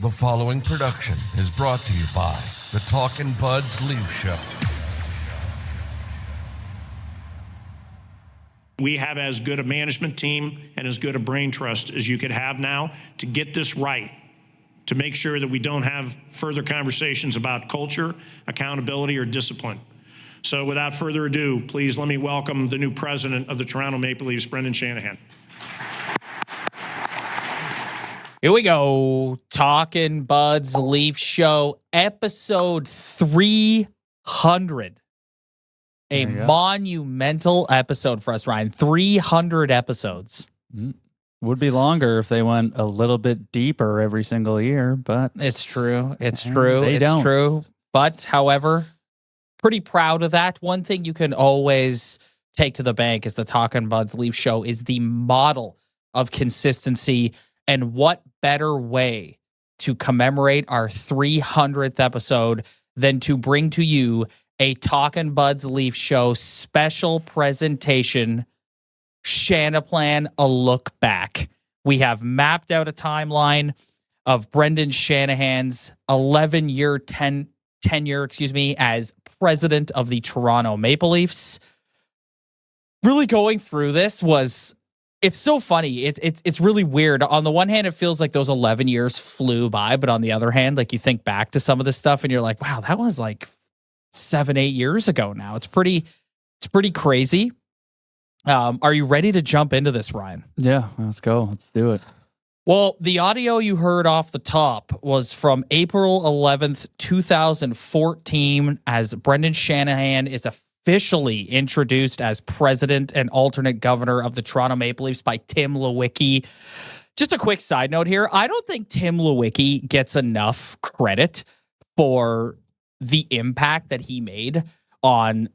The following production is brought to you by the Talkin Buds Leafs Show. We have as good a management team and as good a brain trust as you could have now to get this right, to make sure that we don't have further conversations about culture, accountability, or discipline. So without further ado, please let me welcome the new president of the Toronto Maple Leafs, Brendan Shanahan. Here we go. Talkin Buds Leafs Show, episode 300. A monumental episode for us, Ryan. 300 episodes. Would be longer if they went a little bit deeper every single year, but it's true. It's true. They It's don't. true. But, however, pretty proud of that. One thing you can always take to the bank is the Talkin Buds Leafs Show is the model of consistency. And what better way to commemorate our 300th episode than to bring to you a Talkin Buds Leafs Show special presentation, Shanaplan, a look back. We have mapped out a timeline of Brendan Shanahan's 11-year tenure, as president of the Toronto Maple Leafs. Really going through this it's so funny. It's really weird. On the one hand, it feels like those 11 years flew by, but on the other hand, like you think back to some of this stuff and you're like, wow, that was like 7-8 years ago now. It's pretty crazy. Are you ready to jump into this, Ryan? yeah, let's go. Let's do it. Well, the audio you heard off the top was from April 11th, 2014, as Brendan Shanahan is officially introduced as president and alternate governor of the Toronto Maple Leafs by Tim Lewicki. Just a quick side note here. I don't think Tim Lewicki gets enough credit for the impact that he made on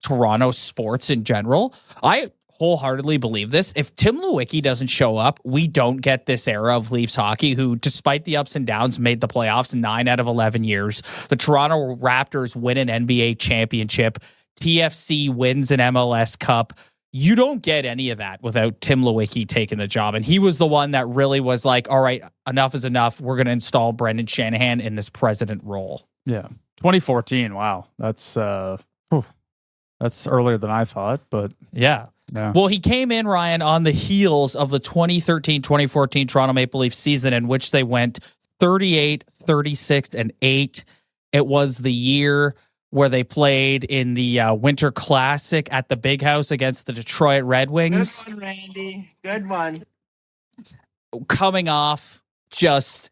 Toronto sports in general. I wholeheartedly believe this. If Tim Lewicki doesn't show up, we don't get this era of Leafs hockey, who, despite the ups and downs, made the playoffs 9 out of 11 years. The Toronto Raptors win an NBA championship. TFC wins an MLS Cup. You don't get any of that without Tim Lewicki taking the job. And he was the one that really was like, all right, enough is enough. We're going to install Brendan Shanahan in this president role. Yeah. 2014. Wow. That's earlier than I thought, but yeah. Well, he came in, Ryan, on the heels of the 2013-2014 Toronto Maple Leafs season, in which they went 38, 36, and 8. It was the year where they played in the Winter Classic at the Big House against the Detroit Red Wings. Good one, Randy. Good one. Coming off just...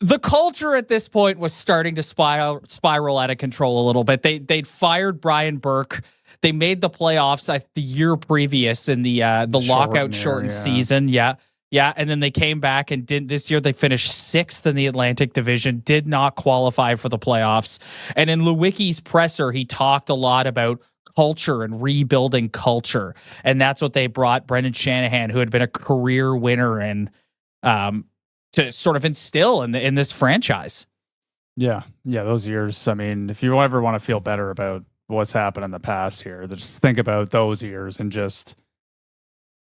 The culture at this point was starting to spiral out of control a little bit. They'd fired Brian Burke. They made the playoffs the year previous in the lockout shortened season. Yeah. And then they came back and this year they finished 6th in the Atlantic Division, did not qualify for the playoffs. And in Lewicki's presser, he talked a lot about culture and rebuilding culture. And that's what they brought Brendan Shanahan, who had been a career winner, and to sort of instill in this franchise. Yeah, those years. I mean, if you ever want to feel better about what's happened in the past here, just think about those years and just,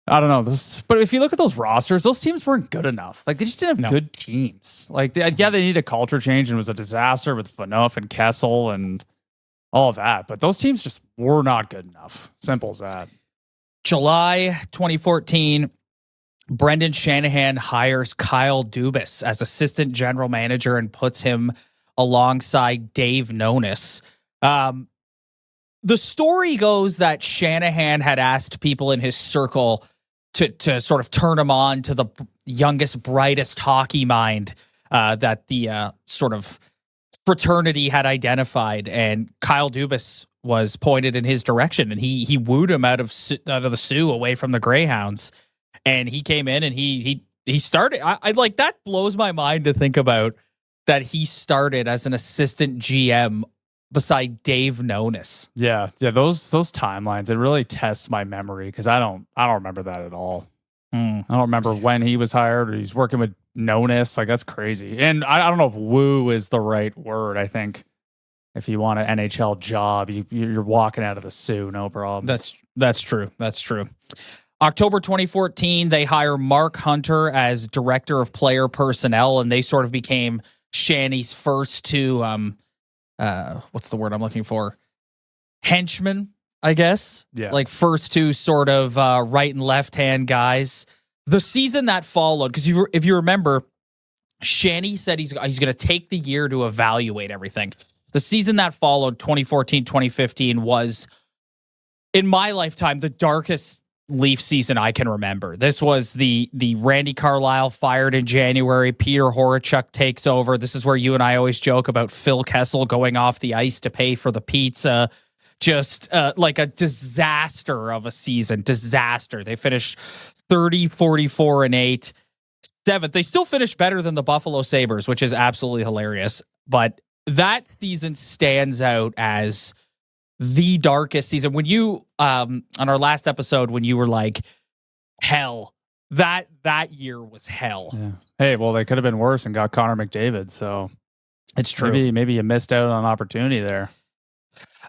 I don't know. But if you look at those rosters, those teams weren't good enough. Like, they just didn't have good teams. Like, they need a culture change, and it was a disaster with Phaneuf and Kessel and all of that. But those teams just were not good enough. Simple as that. July 2014, Brendan Shanahan hires Kyle Dubas as assistant general manager and puts him alongside Dave Nonis. The story goes that Shanahan had asked people in his circle to sort of turn him on to the youngest, brightest hockey mind that the sort of fraternity had identified, and Kyle Dubas was pointed in his direction, and he wooed him out of the Sioux, away from the Greyhounds. And he came in and he started. I like, that blows my mind to think about, that he started as an assistant GM beside Dave Nonis. Yeah. Those timelines, it really tests my memory, because I don't remember that at all. I don't remember when he was hired, or he's working with Nonis. Like, that's crazy. And I don't know if woo is the right word. I think if you want an NHL job, you're walking out of the Sioux, no problem. That's true. That's true. October 2014, they hire Mark Hunter as director of player personnel, and they sort of became Shanny's first two, what's the word I'm looking for? Henchmen, I guess. Yeah. Like first two sort of right and left hand guys. The season that followed, because if you remember, Shanny said he's going to take the year to evaluate everything. The season that followed, 2014-2015, was, in my lifetime, the darkest Leaf season I can remember. This was the Randy Carlyle fired in January. Peter Horachuk takes over. This is where you and I always joke about Phil Kessel going off the ice to pay for the pizza. Just like a disaster of a season. Disaster. They finished 30-44-8. 7th. They still finished better than the Buffalo Sabres, which is absolutely hilarious. But that season stands out as the darkest season. When you, on our last episode, when you were like, hell, that year was hell. Yeah. Hey, well, they could have been worse and got Connor McDavid. So it's true. Maybe you missed out on an opportunity there.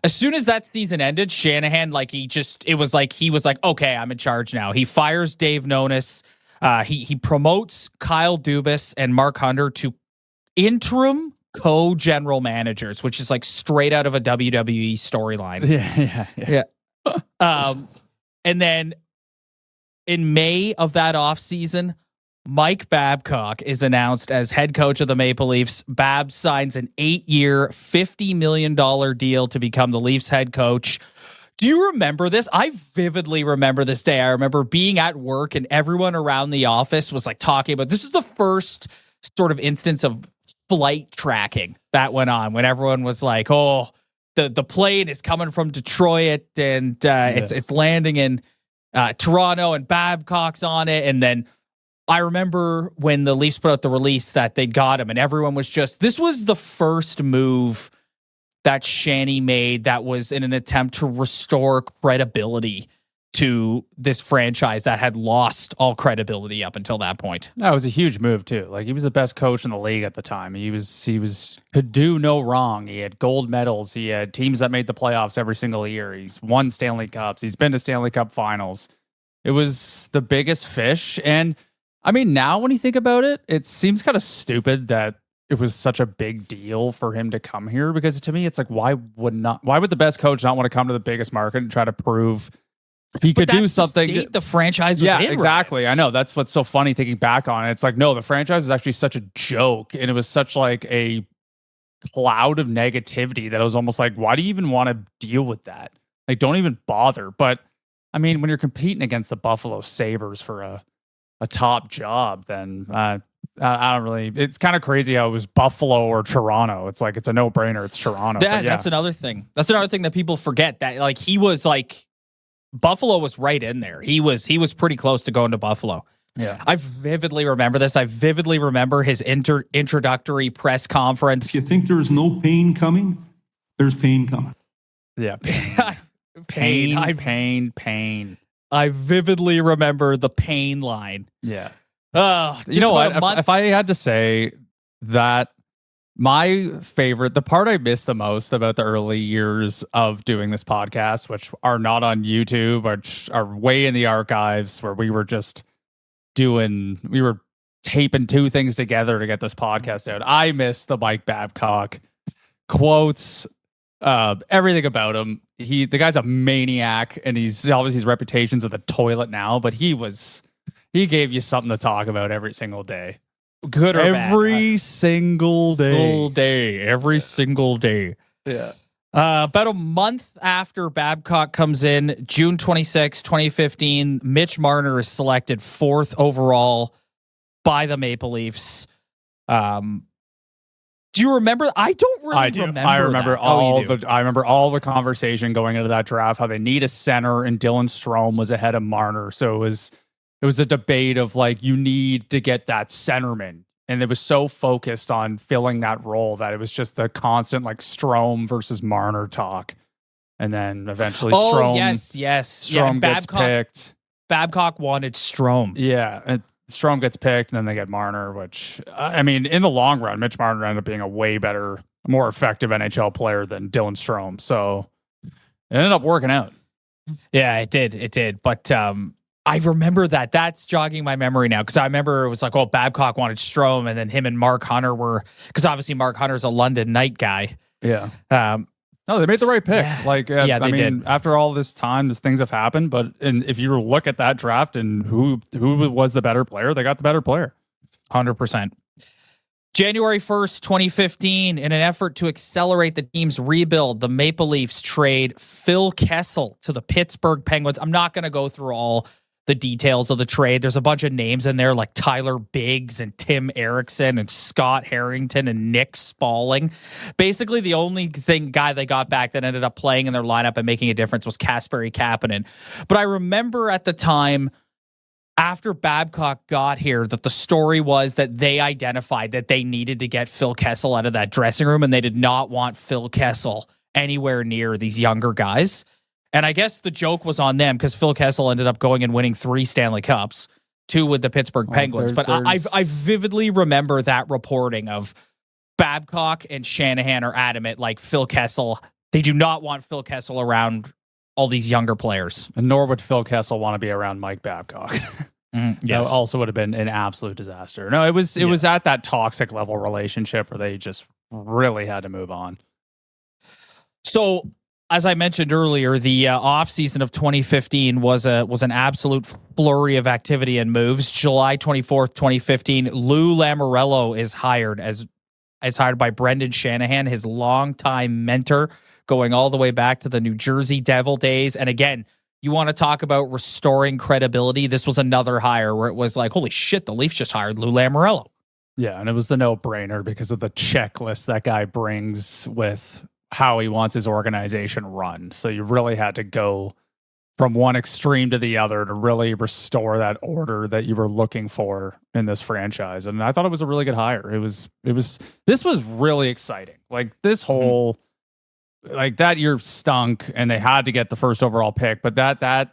As soon as that season ended, Shanahan, he was like, okay, I'm in charge now. He fires Dave Nonis. He promotes Kyle Dubas and Mark Hunter to interim co-general managers, which is like straight out of a WWE storyline. Yeah. And then in May of that offseason, Mike Babcock is announced as head coach of the Maple Leafs. Babs signs an 8-year, $50 million deal to become the Leafs head coach. Do you remember this? I vividly remember this day. I remember being at work and everyone around the office was like talking about, this is the first sort of instance of flight tracking that went on when everyone was like, oh, the plane is coming from Detroit and it's landing in Toronto and Babcock's on it. And then I remember when the Leafs put out the release that they got him and everyone was just, this was the first move that Shanny made that was in an attempt to restore credibility to this franchise that had lost all credibility up until that point. That was a huge move too. Like, he was the best coach in the league at the time. He could do no wrong. He had gold medals. He had teams that made the playoffs every single year. He's won Stanley Cups. He's been to Stanley Cup finals. It was the biggest fish. And I mean, now when you think about it, it seems kind of stupid that it was such a big deal for him to come here, because to me, it's like, why would the best coach not want to come to the biggest market and try to prove he could do something? The franchise was in, exactly. Right? I know. That's what's so funny thinking back on it. It's like, no, the franchise was actually such a joke, and it was such like a cloud of negativity that it was almost like, why do you even want to deal with that? Like, don't even bother. But I mean, when you're competing against the Buffalo Sabres for a top job, then I don't really. It's kind of crazy how it was Buffalo or Toronto. It's like, it's a no-brainer. It's Toronto. That's another thing. That's another thing that people forget, that like he was like, Buffalo was right in there. He was pretty close to going to Buffalo. Yeah. I vividly remember this. I vividly remember his introductory press conference. If you think there's no pain coming, there's pain coming. Yeah. Pain. Pain. I vividly remember the pain line. Yeah. You know what? If I had to say that my favorite, the part I missed the most about the early years of doing this podcast, which are not on YouTube, which are way in the archives, where we were taping two things together to get this podcast out. I miss the Mike Babcock quotes, everything about him. The guy's a maniac, and he's obviously, his reputation's at the toilet now, but he gave you something to talk about every single day. Good or bad. Every single day. Every single day. Yeah. About a month after Babcock comes in, June 26, 2015, Mitch Marner is selected 4th overall by the Maple Leafs. Do you remember? I don't really remember. I remember that. I remember all the conversation going into that draft, how they need a center, and Dylan Strome was ahead of Marner. So it was a debate of like, you need to get that centerman. And it was so focused on filling that role that it was just the constant like Strome versus Marner talk. And then eventually Strome gets picked. Babcock wanted Strome. Yeah. And Strome gets picked, and then they get Marner, which, I mean, in the long run, Mitch Marner ended up being a way better, more effective NHL player than Dylan Strome. So it ended up working out. Yeah, it did. But I remember that. That's jogging my memory now because I remember it was like, oh, Babcock wanted Strome, and then him and Mark Hunter were, because obviously Mark Hunter's a London Knight guy. Yeah. No, they made the right pick. Yeah. I mean, did. after all this time, things have happened. But if you look at that draft and who was the better player, they got the better player. 100%. January 1st, 2015, in an effort to accelerate the team's rebuild, the Maple Leafs trade Phil Kessel to the Pittsburgh Penguins. I'm not going to go through all the details of the trade. There's a bunch of names in there like Tyler Biggs and Tim Erickson and Scott Harrington and Nick Spalling. Basically, the only guy they got back that ended up playing in their lineup and making a difference was Kasperi Kapanen. But I remember at the time, after Babcock got here, that the story was that they identified that they needed to get Phil Kessel out of that dressing room, and they did not want Phil Kessel anywhere near these younger guys. And I guess the joke was on them because Phil Kessel ended up going and winning 3 Stanley Cups, 2 with the Pittsburgh Penguins. But I vividly remember that reporting of Babcock and Shanahan are adamant, like Phil Kessel, they do not want Phil Kessel around all these younger players. And nor would Phil Kessel want to be around Mike Babcock. Yes. That also would have been an absolute disaster. No, it was at that toxic level relationship where they just really had to move on. So, as I mentioned earlier, the offseason of 2015 was an absolute flurry of activity and moves. July 24th, 2015, Lou Lamoriello is hired hired by Brendan Shanahan, his longtime mentor, going all the way back to the New Jersey Devil days. And again, you want to talk about restoring credibility. This was another hire where it was like, holy shit, the Leafs just hired Lou Lamoriello. Yeah, and it was the no-brainer because of the checklist that guy brings with how he wants his organization run. So you really had to go from one extreme to the other to really restore that order that you were looking for in this franchise. And I thought it was a really good hire. This was really exciting. Like this whole, like that year stunk and they had to get the first overall pick, but that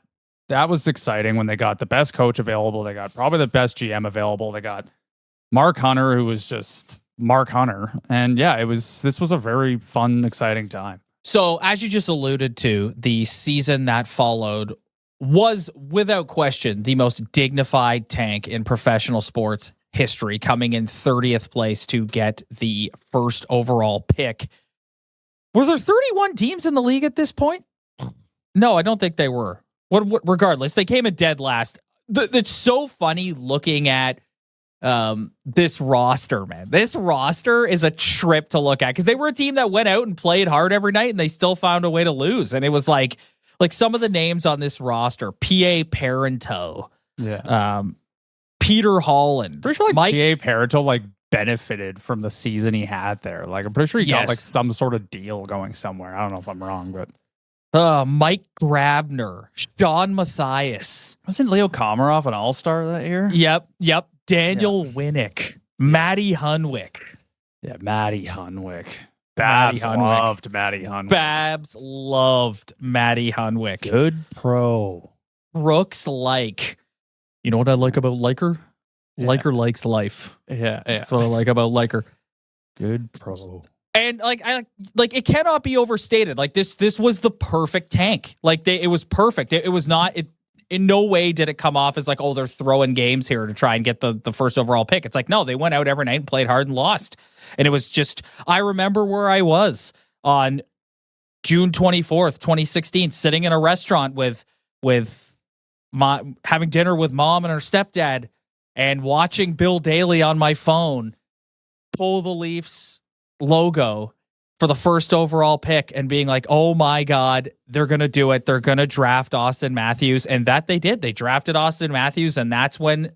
was exciting when they got the best coach available. They got probably the best GM available. They got Mark Hunter, who was just Mark Hunter. And yeah, this was a very fun, exciting time. So, as you just alluded to, the season that followed was, without question, the most dignified tank in professional sports history, coming in 30th place to get the first overall pick. Were there 31 teams in the league at this point? No, I don't think they were. Regardless, they came in dead last. It's so funny looking at this roster, man. This roster is a trip to look at because they were a team that went out and played hard every night and they still found a way to lose. And it was like some of the names on this roster, P.A. Parenteau, Peter Holland. Pretty sure P.A. Parenteau benefited from the season he had there. Like I'm pretty sure he got some sort of deal going somewhere. I don't know if I'm wrong, but Mike Grabner, Sean Matthias. Wasn't Leo Komarov an all-star that year? Yep. Daniel Winnick, Matty Hunwick. Yeah, Matty Hunwick. Babs loved Matty Hunwick. Babs loved Matty Hunwick. Good pro. Brooks like. You know what I like about Liker? Yeah. Liker likes life. Yeah. That's what I like about Liker. Good pro. And it cannot be overstated. Like this was the perfect tank. It was perfect. It was not. In no way did it come off as like, oh, they're throwing games here to try and get the first overall pick. It's like, no, they went out every night and played hard and lost. And it was just, I remember where I was on June 24th, 2016, sitting in a restaurant with having dinner with mom and her stepdad and watching Bill Daly on my phone pull the Leafs logo for the first overall pick and being like, oh my God, they're going to do it. They're going to draft Auston Matthews. And that they did. They drafted Auston Matthews. And that's when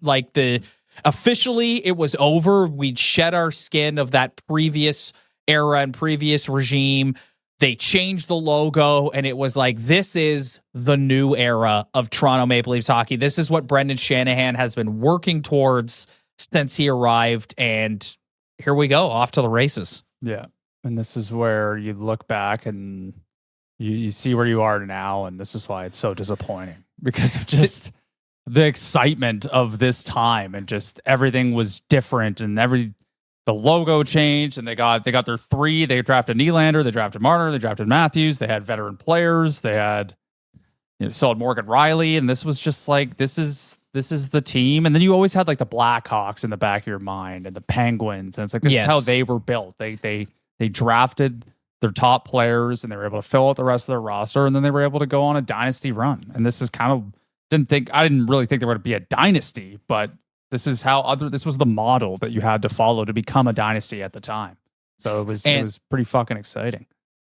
officially it was over. We'd shed our skin of that previous era and previous regime. They changed the logo and it was like, this is the new era of Toronto Maple Leafs hockey. This is what Brendan Shanahan has been working towards since he arrived. And here we go, off to the races. Yeah. And this is where you look back and you see where you are now. And this is why it's so disappointing because of just the excitement of this time and just everything was different and the logo changed and they got their 3. They drafted Nylander, they drafted Marner, they drafted Matthews. They had veteran players. They had still had Morgan Riley, and this was just like this is the team. And then you always had like the Blackhawks in the back of your mind and the Penguins, and it's like this is how they were built. They drafted their top players, and they were able to fill out the rest of their roster, and then they were able to go on a dynasty run. And this is kind of I didn't really think they were going to be a dynasty, but this is this was the model that you had to follow to become a dynasty at the time. So it was pretty fucking exciting.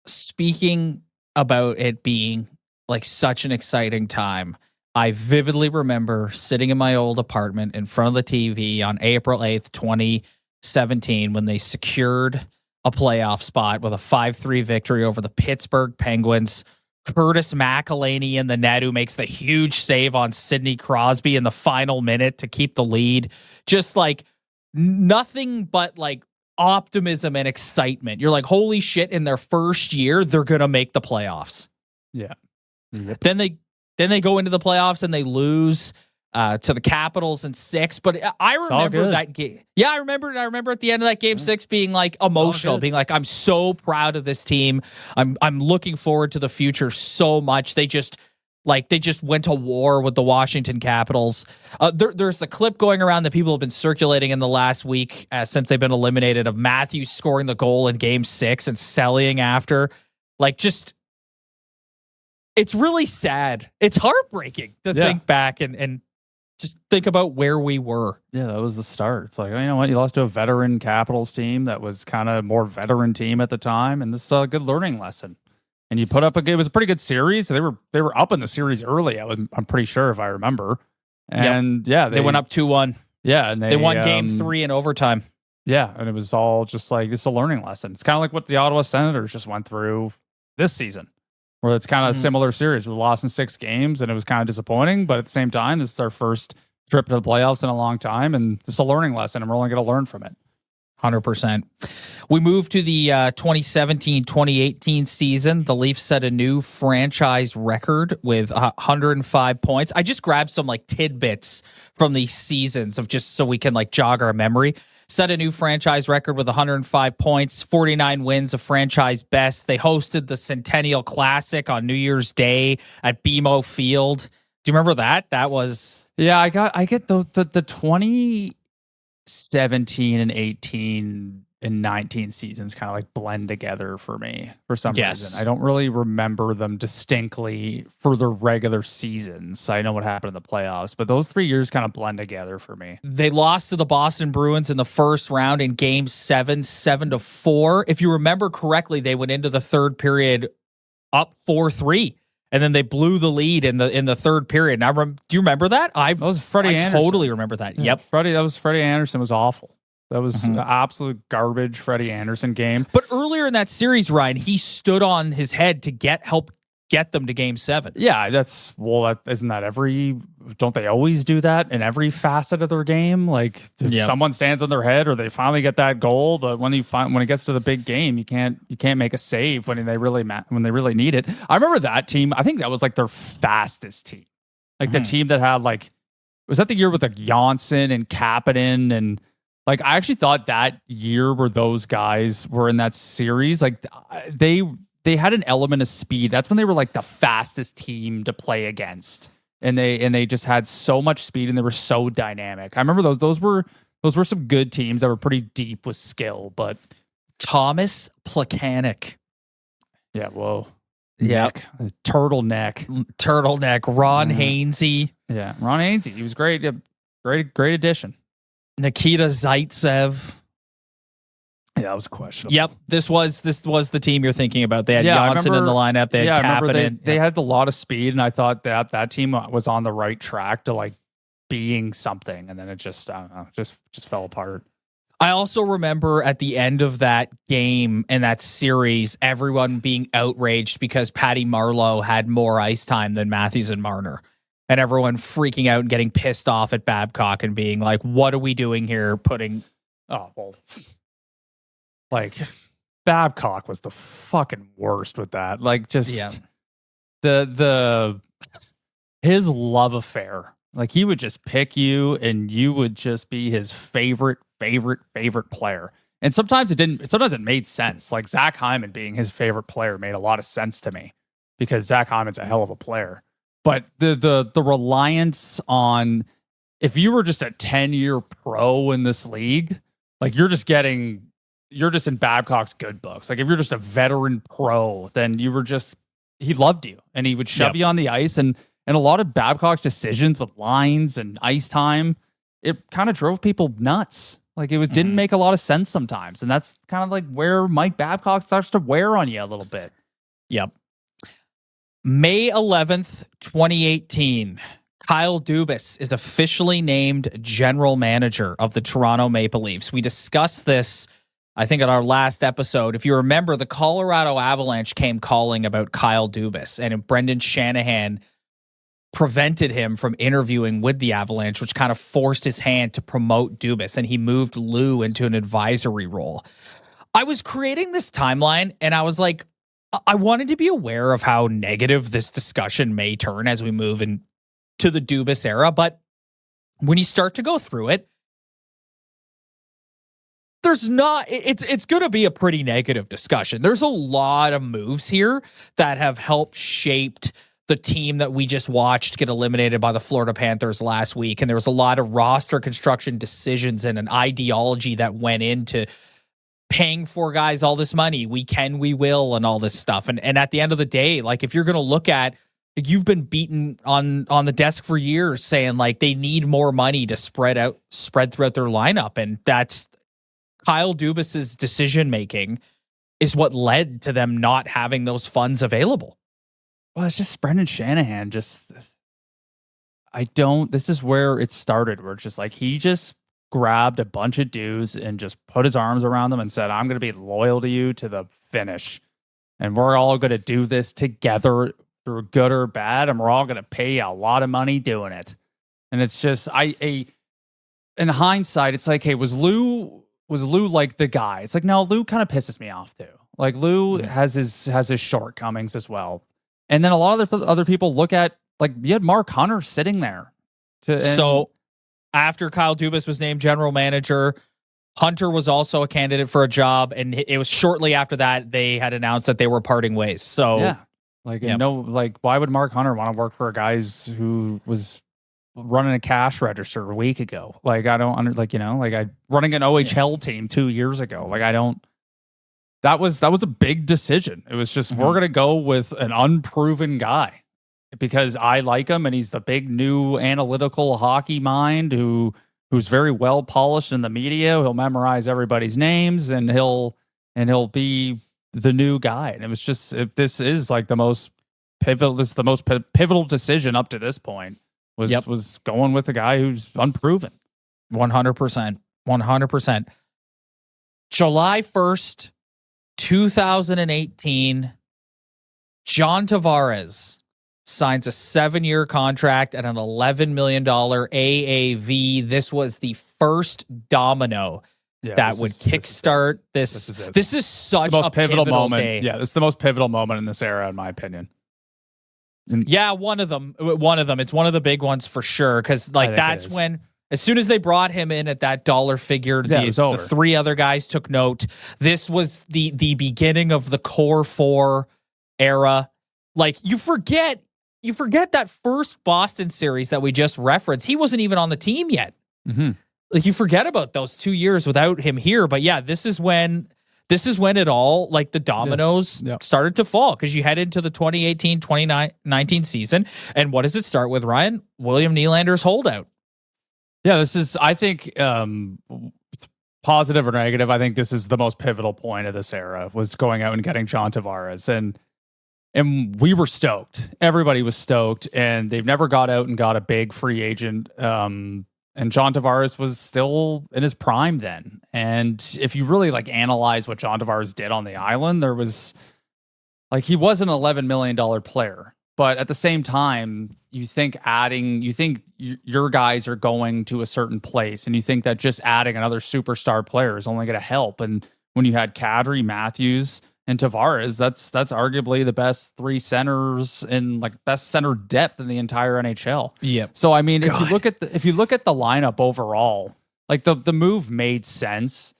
Speaking about it being like such an exciting time, I vividly remember sitting in my old apartment in front of the TV on April 8th, 2017, when they secured a playoff spot with a 5-3 victory over the Pittsburgh Penguins. Curtis McElhinney in the net, who makes the huge save on Sidney Crosby in the final minute to keep the lead. Just like nothing but like optimism and excitement. You're like, holy shit, in their first year, they're going to make the playoffs. Yeah. Yep. Then they go into the playoffs and they lose to the Capitals in 6. But I remember that game. Yeah, I remember at the end of that game 6 being like emotional, being like, I'm so proud of this team. I'm looking forward to the future so much. They just went to war with the Washington Capitals. There's the clip going around that people have been circulating in the last week since they've been eliminated of Matthews scoring the goal in game 6 and selling after. Like, just, it's really sad. It's heartbreaking to think back and just think about where we were. Yeah, that was the start. It's like, you know what? You lost to a veteran Capitals team that was kind of more veteran team at the time, and this is a good learning lesson. And you put up it was a pretty good series. They were up in the series early. I'm pretty sure, if I remember. And they went up 2-1. Yeah, and they won game 3 in overtime. Yeah, and it was all just like, this is a learning lesson. It's kind of like what the Ottawa Senators just went through this season, where it's kind of a similar series. We lost in 6 games, and it was kind of disappointing. But at the same time, this is our first trip to the playoffs in a long time, and this is a learning lesson, and we're only going to learn from it. 100%. We moved to the 2017-2018 season. The Leafs set a new franchise record with 105 points. I just grabbed some like tidbits from these seasons of just so we can like jog our memory. Set a new franchise record with 105 points, 49 wins, a franchise best. They hosted the Centennial Classic on New Year's Day at BMO Field. Do you remember that? That was... Yeah, I get the 2017 and 18 and 19 seasons kind of like blend together for me for some reason. I don't really remember them distinctly for the regular seasons. I know what happened in the playoffs, but those 3 years kind of blend together for me. They lost to the Boston Bruins in the first round in game 7, 7-4. If you remember correctly, they went into the third period up 4-3. And then they blew the lead in the third period. Now, do you remember that? That was Freddie Anderson. Totally remember that. Yeah, Yep. Freddie Anderson was awful. That was an absolute garbage Freddie Anderson game. But earlier in that series, Ryan, he stood on his head to help get them to game 7. Yeah, isn't that don't they always do that in every facet of their game? Like someone stands on their head or they finally get that goal, but when it gets to the big game, you can't make a save when they really need it. I remember that team. I think that was like their fastest team. Like the team that had was that the year with like Janssen and Kapanen, and like I actually thought that year where those guys were in that series, like they had an element of speed. That's when they were like the fastest team to play against. And they just had so much speed, and they were so dynamic. I remember those were some good teams that were pretty deep with skill, but Thomas Plekanec. Yeah, whoa. Yeah. Turtleneck. Ron Hainsey. Yeah, Ron Hainsey. He was great. Great addition. Nikita Zaitsev. Yeah, that was questionable. Yep, this was the team you're thinking about. They had Janssen in the lineup. They had Kapanen. They had a lot of speed, and I thought that team was on the right track to like being something, and then it just I don't know, just fell apart. I also remember at the end of that game and that series, everyone being outraged because Patty Marleau had more ice time than Matthews and Marner, and everyone freaking out and getting pissed off at Babcock and being like, "What are we doing here? Like Babcock was the fucking worst with that. Like just the his love affair. Like he would just pick you and you would just be his favorite player. And sometimes it made sense. Like Zach Hyman being his favorite player made a lot of sense to me because Zach Hyman's a hell of a player. But the reliance on, if you were just a 10-year pro in this league, like you're just in Babcock's good books. Like if you're just a veteran pro, then he loved you and he would shove you on the ice. And a lot of Babcock's decisions with lines and ice time, it kind of drove people nuts. Like it didn't make a lot of sense sometimes. And that's kind of like where Mike Babcock starts to wear on you a little bit. Yep. May 11th, 2018, Kyle Dubas is officially named general manager of the Toronto Maple Leafs. We discussed this, I think, in our last episode. If you remember, the Colorado Avalanche came calling about Kyle Dubas, and Brendan Shanahan prevented him from interviewing with the Avalanche, which kind of forced his hand to promote Dubas, and he moved Lou into an advisory role. I was creating this timeline, and I was like, I wanted to be aware of how negative this discussion may turn as we move into the Dubas era. But when you start to go through it, it's going to be a pretty negative discussion. There's a lot of moves here that have helped shaped the team that we just watched get eliminated by the Florida Panthers last week. And there was a lot of roster construction decisions and an ideology that went into paying for guys all this money. We can, we will, and all this stuff. And at the end of the day, like if you're going to look at, you've been beaten on the desk for years saying like they need more money to spread throughout their lineup. And that's Kyle Dubas's decision-making is what led to them not having those funds available. Well, it's just Brendan Shanahan. This is where it started, where it's just like he just grabbed a bunch of dudes and just put his arms around them and said, I'm going to be loyal to you to the finish. And we're all going to do this together through good or bad. And we're all going to pay you a lot of money doing it. And it's just, in hindsight, it's like, hey, was Lou like the guy? It's like, no, Lou kind of pisses me off too. Like Lou has his shortcomings as well. And then a lot of the other people look at, like, you had Mark Hunter sitting there. So after Kyle Dubas was named general manager, Hunter was also a candidate for a job. And it was shortly after that they had announced that they were parting ways. So yeah, why would Mark Hunter want to work for a guy who was running a cash register a week ago? Like, I don't running an OHL team 2 years ago. Like, I don't. That was a big decision. It was just, we're going to go with an unproven guy because I like him and he's the big new analytical hockey mind who's very well polished in the media. He'll memorize everybody's names and he'll be the new guy. And it was just, this is like the most pivotal decision up to this point was going with a guy who's unproven. 100%. 100%. July 1st, 2018, John Tavares signs a 7-year contract at an $11 million AAV. This was the first domino that would kickstart this. This is such a pivotal moment. Day. Yeah, it's the most pivotal moment in this era, in my opinion. Yeah, one of them. It's one of the big ones for sure. Because that's when, as soon as they brought him in at that dollar figure, the three other guys took note. This was the beginning of the core four era. Like, you forget that first Boston series that we just referenced. He wasn't even on the team yet. Mm-hmm. Like, you forget about those 2 years without him here. But yeah, this is when it all, like, the dominoes started to fall, because you head into the 2018-2019 season. And what does it start with, Ryan? William Nylander's holdout. Yeah, this is, I think, positive or negative, I think this is the most pivotal point of this era, was going out and getting John Tavares. And we were stoked. Everybody was stoked. And they've never got out and got a big free agent. And John Tavares was still in his prime then. And if you really analyze what John Tavares did on the island, there was he was an $11 million player. But at the same time, you think your guys are going to a certain place, and you think that just adding another superstar player is only going to help. And when you had Kadri, Matthews, and Tavares, that's arguably the best three centers and best center depth in the entire NHL. Yep. So I mean, if you look at the lineup overall, the move made sense,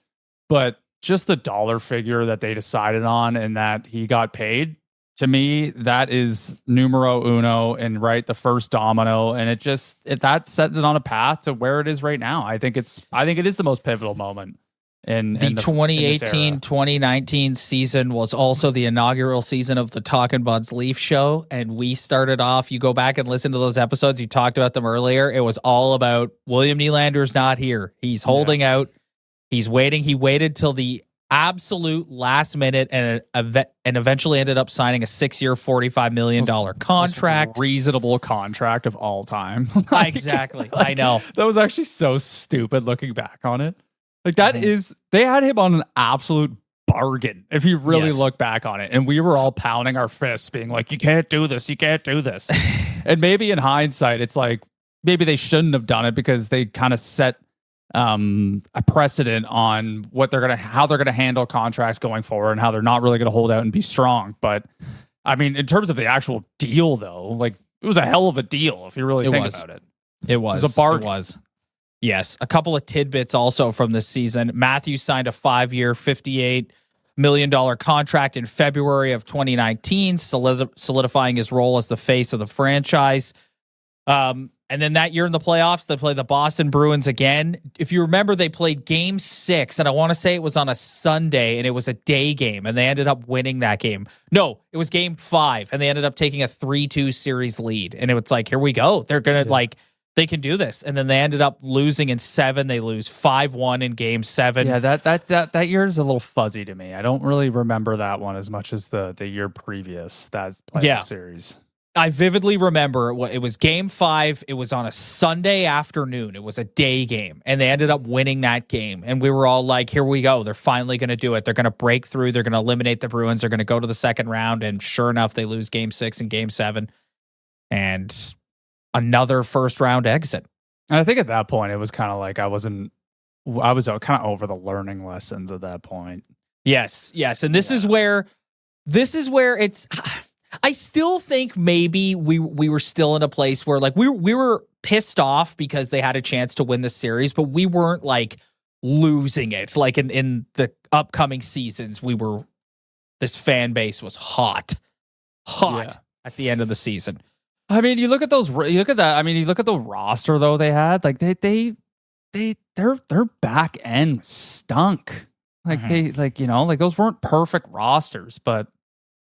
but just the dollar figure that they decided on and that he got paid to me, that is numero uno and the first domino, and that set it on a path to where it is right now. I think it is the most pivotal moment. The 2018-2019 season was also the inaugural season of the Talkin Buds Leafs Show, and we started off, you go back and listen to those episodes, you talked about them earlier, it was all about William Nylander's not here. He's holding out. He's waiting. He waited till the absolute last minute and eventually ended up signing a 6-year, $45 million contract. Most reasonable contract of all time. Exactly. I know. That was actually so stupid looking back on it. Like that is, they had him on an absolute bargain if you really look back on it. And we were all pounding our fists being like, you can't do this. You can't do this. And maybe in hindsight, it's like, maybe they shouldn't have done it because they kind of set a precedent on how they're gonna handle contracts going forward and how they're not really gonna hold out and be strong. But I mean, in terms of the actual deal, though, like it was a hell of a deal if you really think about it. It was a bargain. It was. Yes, a couple of tidbits also from this season. Matthews signed a 5-year, $58 million contract in February of 2019, solidifying his role as the face of the franchise. And then that year in the playoffs, they played the Boston Bruins again. If you remember, they played Game 6, and I want to say it was on a Sunday, and it was a day game, and they ended up winning that game. No, it was Game 5, and they ended up taking a 3-2 series lead. And it was like, here we go. They're going to, they can do this. And then they ended up losing in 7. They lose 5-1 in Game 7. Yeah, that year is a little fuzzy to me. I don't really remember that one as much as the year previous, that playoff series. I vividly remember it was Game 5. It was on a Sunday afternoon. It was a day game, and they ended up winning that game. And we were all like, here we go. They're finally going to do it. They're going to break through. They're going to eliminate the Bruins. They're going to go to the second round. And sure enough, they lose Game 6 and Game 7. And another first round exit. And I think at that point, it was kind of like I was kind of over the learning lessons at that point. Yes. And this is where it's, I still think maybe we were still in a place where like we were pissed off because they had a chance to win the series, but we weren't like losing it. Like in the upcoming seasons, this fan base was hot at the end of the season. I mean, you look at that. I mean, you look at the roster though they had. Like their back end stunk. Like those weren't perfect rosters, but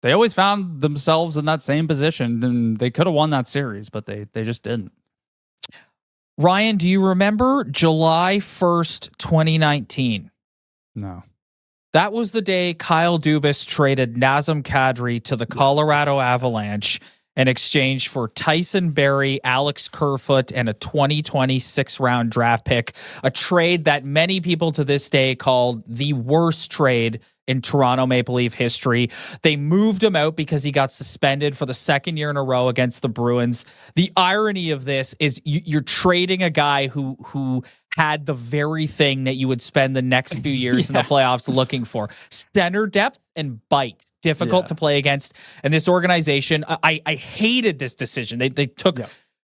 they always found themselves in that same position, and they could have won that series, but they just didn't. Ryan, do you remember July 1st, 2019? No. That was the day Kyle Dubas traded Nazem Kadri to the Colorado Avalanche in exchange for Tyson Barrie, Alex Kerfoot, and a 2020 6th-round draft pick, a trade that many people to this day called the worst trade in Toronto Maple Leaf history. They moved him out because he got suspended for the second year in a row against the Bruins. The irony of this is you're trading a guy who had the very thing that you would spend the next few years in the playoffs looking for. Center depth and bite. Difficult to play against. And this organization, I hated this decision. They took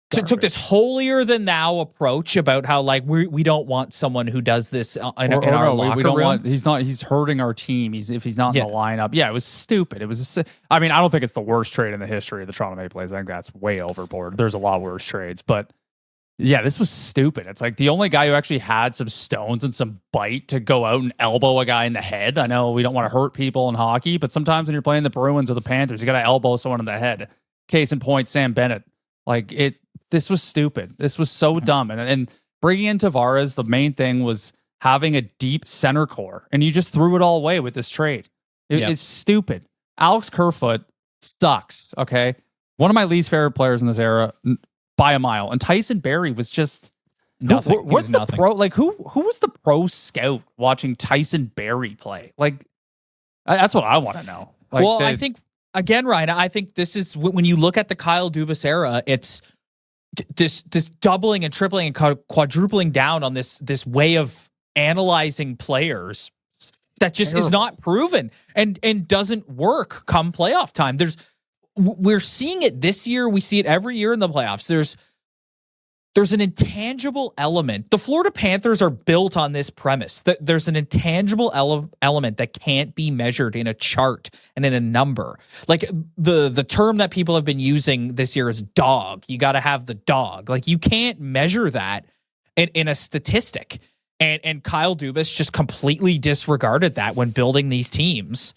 this holier than thou approach about how like we don't want someone who does this in our locker room. He's hurting our team. If he's not in the lineup. Yeah, it was stupid. It was I mean, I don't think it's the worst trade in the history of the Toronto Maple Leafs. I think that's way overboard. There's a lot worse trades, but yeah, this was stupid. It's like the only guy who actually had some stones and some bite to go out and elbow a guy in the head. I know we don't want to hurt people in hockey, but sometimes when you're playing the Bruins or the Panthers, you got to elbow someone in the head. Case in point, Sam Bennett. Like this was stupid. This was so dumb. And bringing in Tavares, the main thing was having a deep center core, and you just threw it all away with this trade. It's stupid. Alex Kerfoot sucks. Okay, one of my least favorite players in this era. By a mile. And Tyson Barrie was just nothing. What's the nothing. Pro? Like who was the pro scout watching Tyson Barrie play? Like that's what I want to know. Like, I think again, Ryan, I think this is when you look at the Kyle Dubas era, it's this doubling and tripling and quadrupling down on this way of analyzing players that just is not proven and doesn't work come playoff time. We're seeing it this year. We see it every year in the playoffs. there's an intangible element. The Florida Panthers are built on this premise that there's an intangible element that can't be measured in a chart and in a number. Like the term that people have been using this year is dog. You got to have the dog. Like you can't measure that in a statistic. And Kyle Dubas just completely disregarded that when building these teams.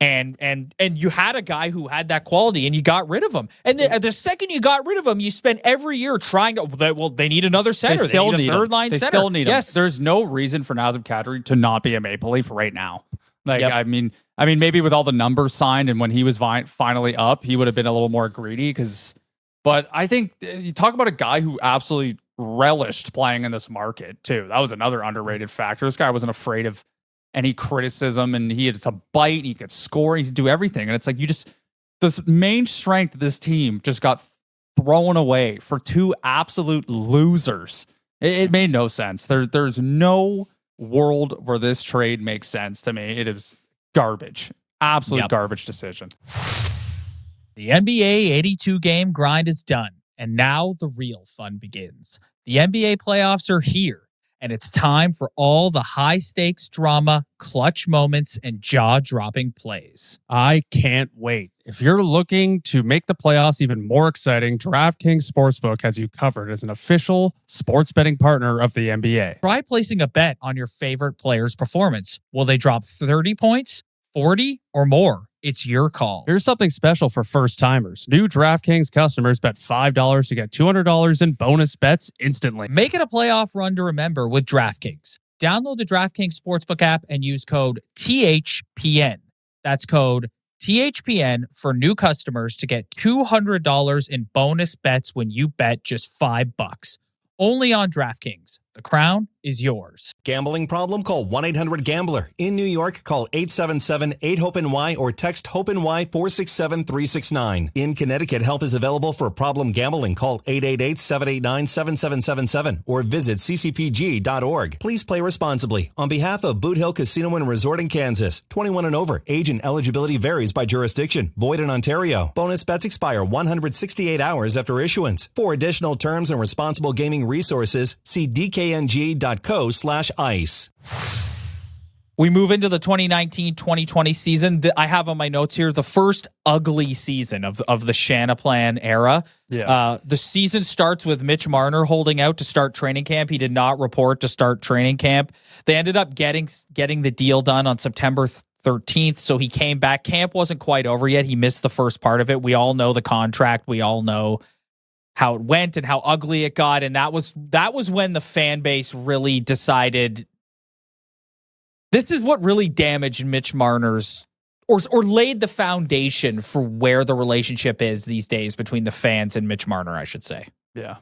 And you had a guy who had that quality, and you got rid of him. And the second you got rid of him, you spent every year trying to. Well, they need another center. They need a third line center. They still need him. Yes, there's no reason for Nazem Kadri to not be a Maple Leaf right now. Like, yep. I mean, maybe with all the numbers signed and when he was finally up, he would have been a little more greedy. But I think you talk about a guy who absolutely relished playing in this market too. That was another underrated factor. This guy wasn't afraid of any criticism, and he had to bite, and he could score, he could do everything. And it's like the main strength of this team just got thrown away for two absolute losers. It made no sense. There's no world where this trade makes sense to me. It is garbage. Absolute garbage decision. The NBA 82 game grind is done, and now the real fun begins. The NBA playoffs are here. And it's time for all the high-stakes drama, clutch moments, and jaw-dropping plays. I can't wait. If you're looking to make the playoffs even more exciting, DraftKings Sportsbook has you covered as an official sports betting partner of the NBA. Try placing a bet on your favorite player's performance. Will they drop 30 points, 40, or more? It's your call. Here's something special for first-timers. New DraftKings customers bet $5 to get $200 in bonus bets instantly. Make it a playoff run to remember with DraftKings. Download the DraftKings Sportsbook app and use code THPN. That's code THPN for new customers to get $200 in bonus bets when you bet just $5. Only on DraftKings. The crown is yours. Gambling problem? Call 1-800-GAMBLER. In New York, call 877-8-HOPE-NY or text HOPE-NY 467-369. In Connecticut, help is available for problem gambling. Call 888-789-7777 or visit ccpg.org. Please play responsibly. On behalf of Boot Hill Casino and Resort in Kansas, 21 and over. Age and eligibility varies by jurisdiction. Void in Ontario. Bonus bets expire 168 hours after issuance. For additional terms and responsible gaming resources, see dkng.co/ice. We move into the 2019-2020 season. I have on my notes here the first ugly season of the Shanaplan era. Yeah. The season starts with Mitch Marner holding out to start training camp. He did not report to start training camp. They ended up getting the deal done on September 13th, so he came back. Camp wasn't quite over yet. He missed the first part of it. We all know the contract. We all know how it went and how ugly it got, and that was when the fan base really decided this is what really damaged Mitch Marner's or laid the foundation for where the relationship is these days between the fans and Mitch Marner, I should say. Yeah.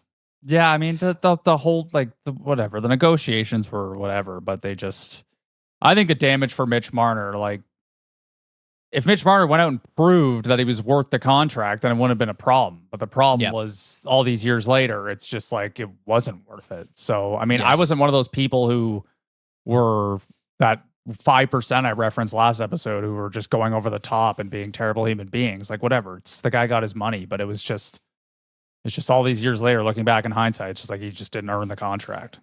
I mean the whole the negotiations were whatever, but I think the damage for Mitch Marner, like, if Mitch Marner went out and proved that he was worth the contract, then it wouldn't have been a problem. But the problem was all these years later, it's just like it wasn't worth it. So, I mean, I wasn't one of those people who were that 5% I referenced last episode who were just going over the top and being terrible human beings. Like, whatever. It's the guy got his money, but it's just all these years later, looking back in hindsight, it's just like he just didn't earn the contract.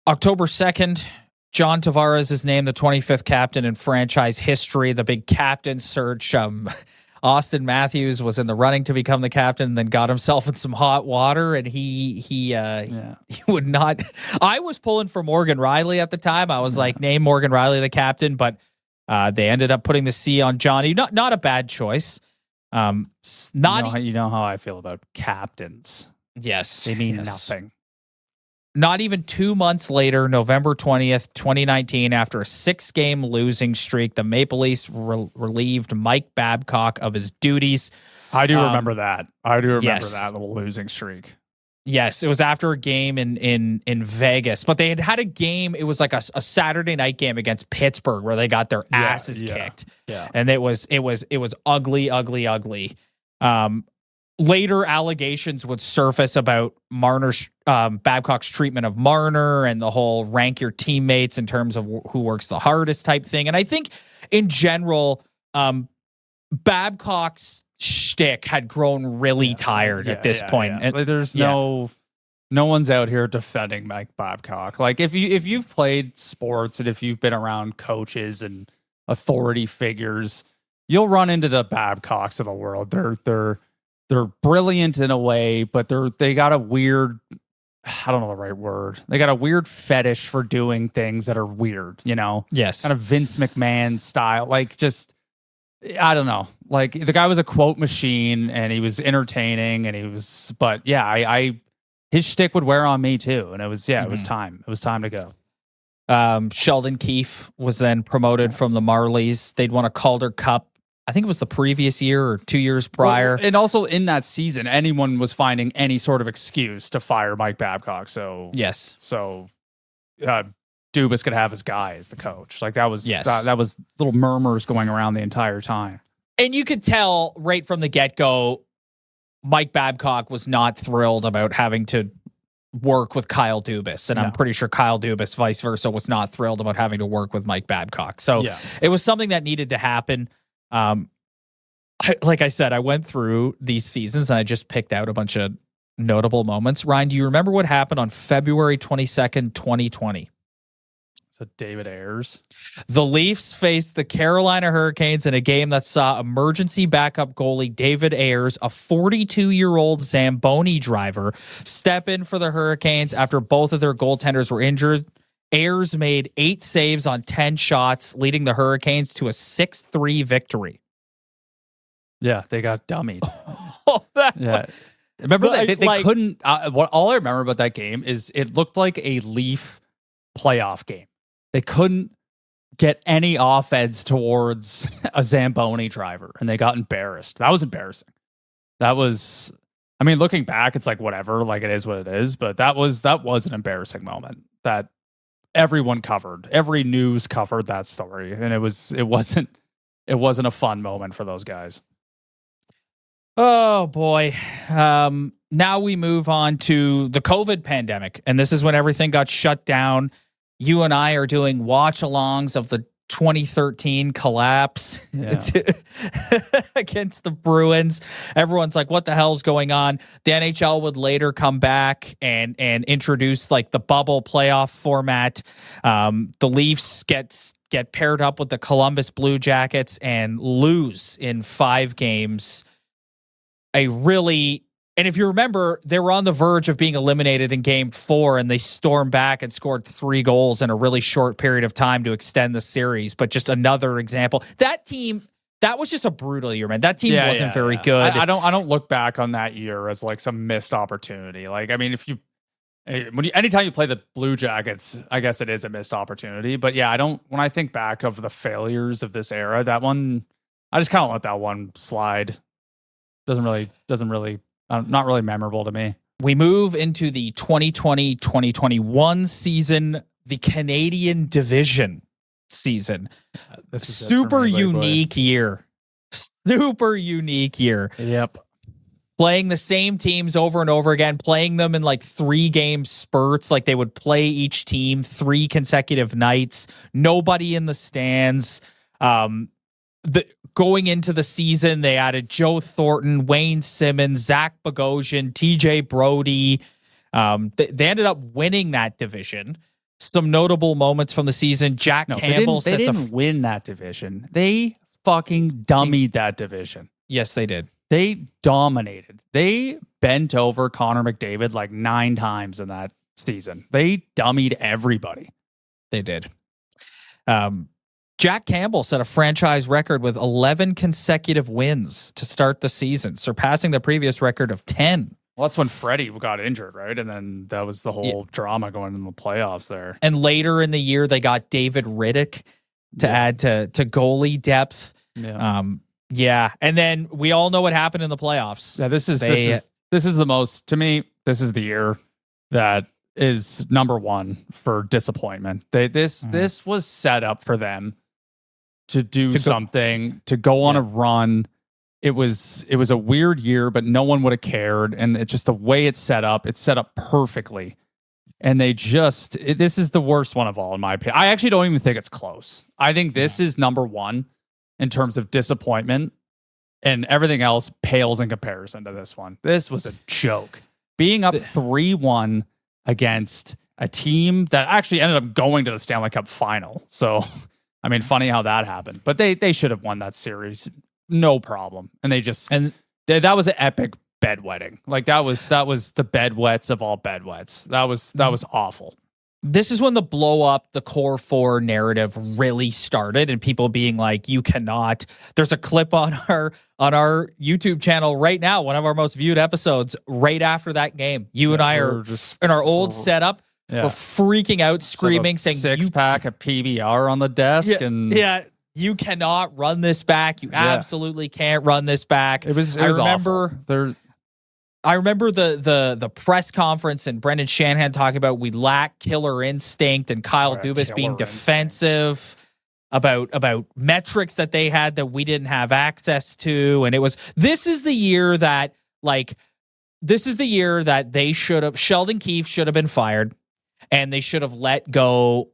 October 2nd, John Tavares is named the 25th captain in franchise history. The big captain search. Auston Matthews was in the running to become the captain, then got himself in some hot water, and he would not. I was pulling for Morgan Riley at the time. I was like, name Morgan Riley the captain, but they ended up putting the C on Johnny. Not a bad choice. You know how I feel about captains. Yes, they mean nothing. Not even 2 months later, November 20th, 2019, after a 6-game losing streak, the Maple Leafs relieved Mike Babcock of his duties. I do remember that. That little losing streak. Yes, it was after a game in Vegas, but they had a game. It was like a Saturday night game against Pittsburgh where they got their asses kicked. Yeah, and it was ugly. Later allegations would surface about Marner's Babcock's treatment of Marner and the whole rank your teammates in terms of who works the hardest type thing. And I think in general, Babcock's shtick had grown really tired at this point. Yeah. Like, there's no one's out here defending Mike Babcock. Like if you've played sports and if you've been around coaches and authority figures, you'll run into the Babcocks of the world. They're brilliant in a way, but they got a weird, I don't know the right word. They got a weird fetish for doing things that are weird, you know? Yes. Kind of Vince McMahon style. Like just, I don't know. Like the guy was a quote machine and he was entertaining but yeah, his shtick would wear on me too. And it was time. It was time to go. Sheldon Keefe was then promoted from the Marlies. They'd won a Calder Cup. I think it was the previous year or 2 years prior. Well, and also in that season, anyone was finding any sort of excuse to fire Mike Babcock. So yes. So Dubas could have his guy as the coach. Like that was yes. that was little murmurs going around the entire time. And you could tell right from the get-go, Mike Babcock was not thrilled about having to work with Kyle Dubas. And I'm pretty sure Kyle Dubas, vice versa, was not thrilled about having to work with Mike Babcock. So it was something that needed to happen. Like I said, I went through these seasons and I just picked out a bunch of notable moments. Ryan, do you remember what happened on February 22nd, 2020? So David Ayers. The Leafs faced the Carolina Hurricanes in a game that saw emergency backup goalie David Ayers, a 42-year-old Zamboni driver, step in for the Hurricanes after both of their goaltenders were injured. Ayers made 8 saves on 10 shots, leading the Hurricanes to a 6-3 victory. Yeah, they got dummied. Yeah. Remember that they couldn't. All I remember about that game is it looked like a Leaf playoff game. They couldn't get any offense towards a Zamboni driver, and they got embarrassed. That was embarrassing. That was, I mean, looking back, it's like whatever, like it is what it is. But that was an embarrassing moment that everyone covered. Every news covered that story, and it wasn't a fun moment for those guys. Oh boy. Now we move on to the COVID pandemic, and this is when everything got shut down. You and I are doing watch-alongs of the 2013 collapse against the Bruins. Everyone's like, what the hell's going on? The NHL would later come back and introduce like the bubble playoff format. The Leafs get paired up with the Columbus Blue Jackets and lose in 5 games. And if you remember, they were on the verge of being eliminated in game 4, and they stormed back and scored 3 goals in a really short period of time to extend the series. But just another example. That team, that was just a brutal year, man. That team wasn't very good. I don't look back on that year as like some missed opportunity. Like, I mean, anytime you play the Blue Jackets, I guess it is a missed opportunity. But yeah, when I think back of the failures of this era, that one, I just kind of let that one slide. Doesn't really not really memorable to me. We move into the 2020-2021 season, the Canadian Division season. This is super unique year. Super unique year. Yep. Playing the same teams over and over again, playing them in like 3-game spurts. Like they would play each team 3 consecutive nights. Nobody in the stands. Going into the season, they added Joe Thornton, Wayne Simmons, Zach Bogosian, TJ Brody. They ended up winning that division. Some notable moments from the season. Campbell they didn't win that division. They fucking dummied that division. Yes, they did. They dominated. They bent over Connor McDavid like 9 times in that season. They dummied everybody. They did. Jack Campbell set a franchise record with 11 consecutive wins to start the season, surpassing the previous record of 10. Well, that's when Freddie got injured, right? And then that was the whole drama going in the playoffs there. And later in the year, they got David Riddick to add to goalie depth. Yeah. And then we all know what happened in the playoffs. Yeah, this is the most, to me, this is the year that is number 1 for disappointment. This was set up for them to do something, to go on a run. It was a weird year, but no one would have cared. And it's just the way it's set up perfectly. And this is the worst one of all, in my opinion. I actually don't even think it's close. I think this is number 1 in terms of disappointment. And everything else pales in comparison to this one. This was a joke. Being up 3-1 against a team that actually ended up going to the Stanley Cup final. So, I mean, funny how that happened. But they should have won that series. No problem. And that was an epic bedwetting. Like that was the bedwets of all bedwets. That was awful. This is when the blow up the core four narrative really started, and people being like, you cannot. There's a clip on our YouTube channel right now, one of our most viewed episodes, right after that game. You and I are just in our old setup. Yeah. We're freaking out, screaming, saying, six-pack of PBR on the desk. You cannot run this back. You absolutely can't run this back. It was awful. I remember the press conference and Brendan Shanahan talking about we lack killer instinct, and Kyle Dubas being defensive about metrics that they had that we didn't have access to. And this is the year that they should have, Sheldon Keefe should have been fired, and they should have let go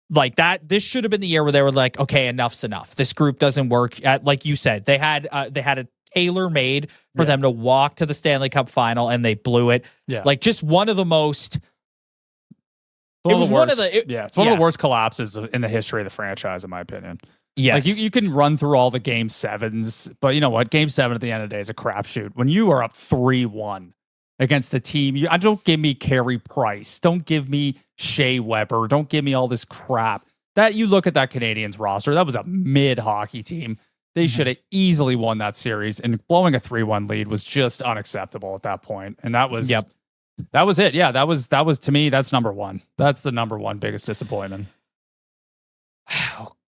like that. This should have been the year where they were like, okay, enough's enough. This group doesn't work. Like you said, they had a tailor-made for them to walk to the Stanley Cup final, and they blew it. Yeah. Like just one of the most. It's one of the worst collapses in the history of the franchise, in my opinion. Yes. Like you can run through all the game sevens, but you know what? Game 7 at the end of the day is a crapshoot. When you are up 3-1 against the team, don't give me Carey Price. Don't give me Shea Weber. Don't give me all this crap. That you look at that Canadiens roster, that was a mid-hockey team. They should have easily won that series, and blowing a 3-1 lead was just unacceptable at that point. And that was it. Yeah, that was to me, that's number one. That's the number one biggest disappointment.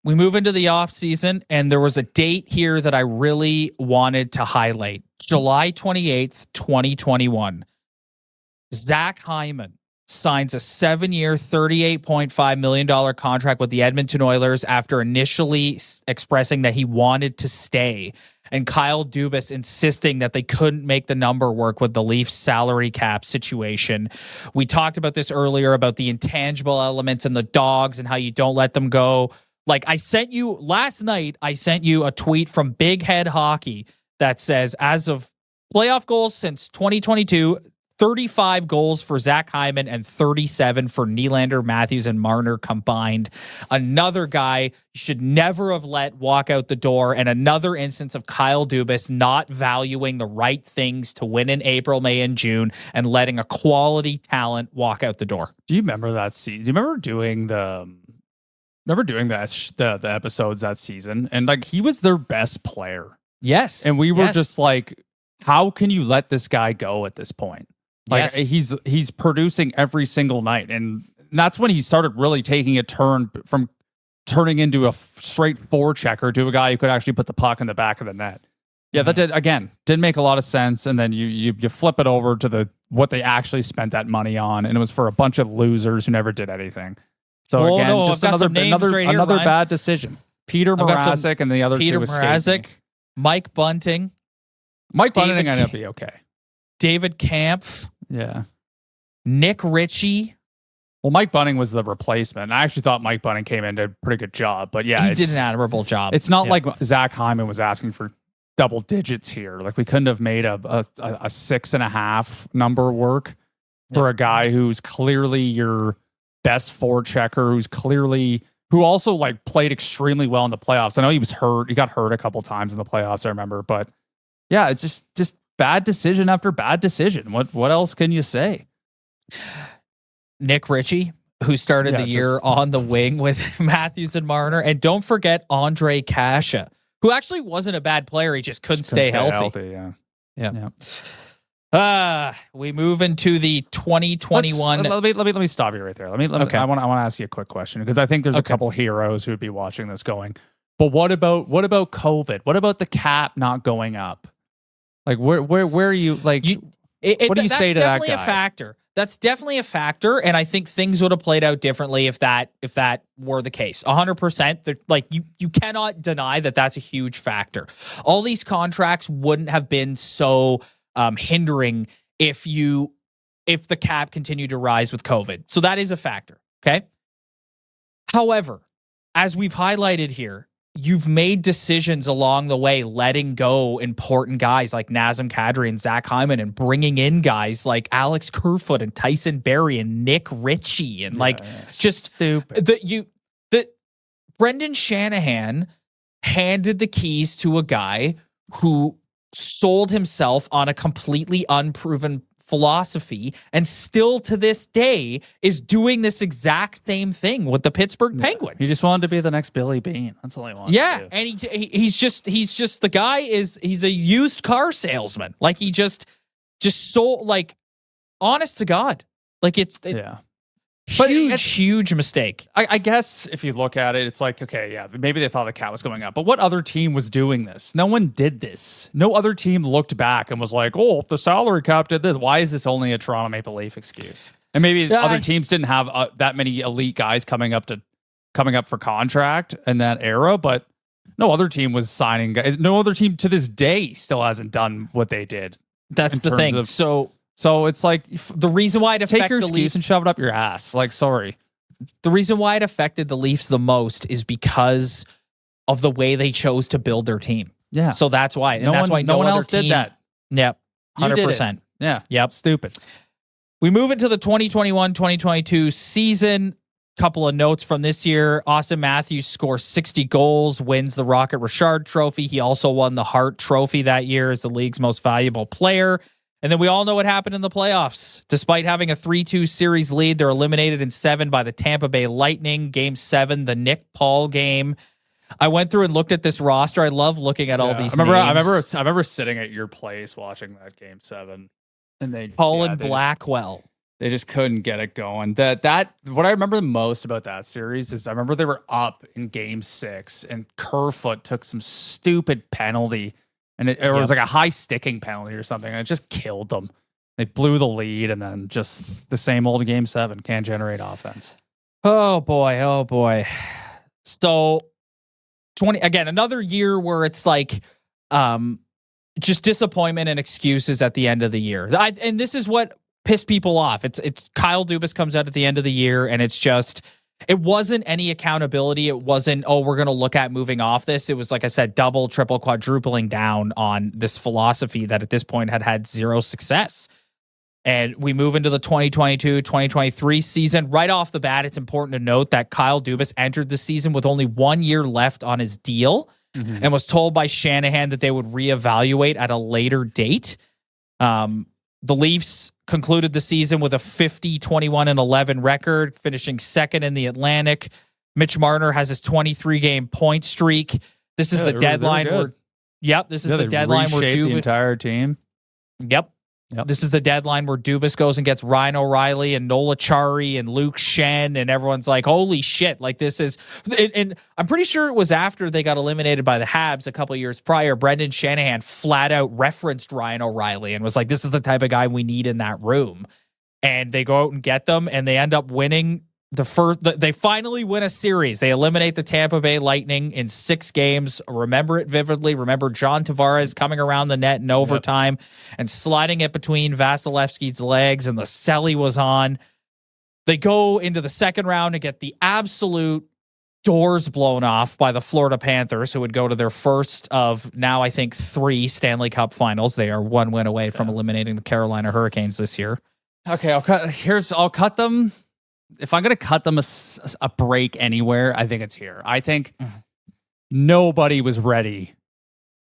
We move into the off season, and there was a date here that I really wanted to highlight. July 28th, 2021. Zach Hyman signs a 7-year, $38.5 million contract with the Edmonton Oilers after initially expressing that he wanted to stay, and Kyle Dubas insisting that they couldn't make the number work with the Leafs salary cap situation. We talked about this earlier about the intangible elements and the dogs and how you don't let them go. Like last night, I sent you a tweet from Big Head Hockey that says, as of playoff goals since 2022, 35 goals for Zach Hyman and 37 for Nylander, Matthews, and Marner combined. Another guy you should never have let walk out the door, and another instance of Kyle Dubas not valuing the right things to win in April, May, and June, and letting a quality talent walk out the door. Do you remember that season? Do you remember doing the episodes that season? And like, he was their best player. Yes. And we were just like, how can you let this guy go at this point? Like he's producing every single night. And that's when he started really taking a turn from turning into a straight forechecker to a guy who could actually put the puck in the back of the net. Yeah, that didn't make a lot of sense. And then you flip it over to what they actually spent that money on, and it was for a bunch of losers who never did anything. So just another bad decision. Peter Mrazek and the other Peter two Mrazek, Mike Bunting. Mike Bunting ended up be okay. David Kampf. Yeah. Nick Ritchie. Well, Mike Bunting was the replacement. I actually thought Mike Bunting came in, did a pretty good job. But yeah, he did an admirable job. It's not like Zach Hyman was asking for double digits here. Like, we couldn't have made a 6.5 number work for a guy who's clearly your best forechecker, who also like played extremely well in the playoffs. I know he was hurt. He got hurt a couple times in the playoffs, I remember. But yeah, it's just bad decision after bad decision. What else can you say? Nick Ritchie, who started the year on the wing with Matthews and Marner. And don't forget Andre Kasha, who actually wasn't a bad player. He just couldn't stay healthy. We move into the 2021. Let me stop you right there. Okay. I want to ask you a quick question, because I think there's a couple heroes who would be watching this going, but what about COVID? What about the cap not going up? Like, where are you? Like, what do you say to that guy? That's definitely a factor. That's definitely a factor, and I think things would have played out differently if that were the case. 100%. Like, you cannot deny that that's a huge factor. All these contracts wouldn't have been so hindering if the cap continued to rise with COVID. So that is a factor. Okay. However, as we've highlighted here, you've made decisions along the way, letting go important guys like Nazem Kadri and Zach Hyman, and bringing in guys like Alex Kerfoot and Tyson Barrie and Nick Ritchie, and just stupid. that Brendan Shanahan handed the keys to a guy who sold himself on a completely unproven philosophy, and still to this day is doing this exact same thing with the Pittsburgh Penguins. He just wanted to be the next Billy Bean. That's all he wanted. Yeah, to do. and he's just the guy he's a used car salesman. Like he just sold, like, honest to God, like it's But huge mistake. I guess if you look at it, it's like, okay, yeah, maybe they thought the cat was going up. But what other team was doing this? No one did this. No other team looked back and was like, oh, if the salary cap did this, why is this only a Toronto Maple Leaf excuse? And maybe other teams didn't have that many elite guys coming up for contract in that era, but no other team was signing guys. No other team to this day still hasn't done what they did. That's the thing. So it's like the reason why it affected take your the excuse Leafs and shove it up your ass. Like, sorry. The reason why it affected the Leafs the most is because of the way they chose to build their team. Yeah. So that's why. And that's why no one else did that. Yep. You did it. 100%. Yeah. Yep. Stupid. We move into the 2021-2022 season. Couple of notes from this year. Auston Matthews scores 60 goals, wins the Rocket Richard Trophy. He also won the Hart Trophy that year as the league's most valuable player. And then we all know what happened in the playoffs. Despite having a 3-2 series lead, they're eliminated in 7 by the Tampa Bay Lightning. Game 7, the Nick Paul game. I went through and looked at this roster. I love looking at all these names. I remember sitting at your place watching that Game 7, and Colin Blackwell. They just couldn't get it going. That what I remember the most about that series is I remember they were up in Game 6, and Kerfoot took some stupid penalty. And it was like a high sticking penalty or something. And it just killed them. They blew the lead, and then just the same old Game 7 can't generate offense. Oh boy. So another year where it's like just disappointment and excuses at the end of the year. And this is what pissed people off. It's Kyle Dubas comes out at the end of the year, and it's just, it wasn't any accountability. It wasn't, we're going to look at moving off this. It was, like I said, double, triple, quadrupling down on this philosophy that at this point had zero success. And we move into the 2022-2023 season. Right off the bat, it's important to note that Kyle Dubas entered the season with only 1 year left on his deal and was told by Shanahan that they would reevaluate at a later date. The Leafs concluded the season with a 50-21-11 record, finishing second in the Atlantic. Mitch Marner has his 23-game point streak. This is the deadline where the deadline where the entire team. Yep. This is the deadline where Dubas goes and gets Ryan O'Reilly and Nola Chari and Luke Shen, and everyone's like, holy shit, like this is, and I'm pretty sure it was after they got eliminated by the Habs a couple of years prior. Brendan Shanahan flat out referenced Ryan O'Reilly and was like, this is the type of guy we need in that room. And they go out and get them, and they end up winning they finally win a series. They eliminate the Tampa Bay Lightning in 6 games. Remember it vividly. Remember John Tavares coming around the net in overtime and sliding it between Vasilevsky's legs, and the celly was on. They go into the second round and get the absolute doors blown off by the Florida Panthers, who would go to their first of now, I think, 3 Stanley Cup finals. They are 1 win away from eliminating the Carolina Hurricanes this year. Okay, I'll cut them. If I'm going to cut them a break anywhere, I think it's here. I think nobody was ready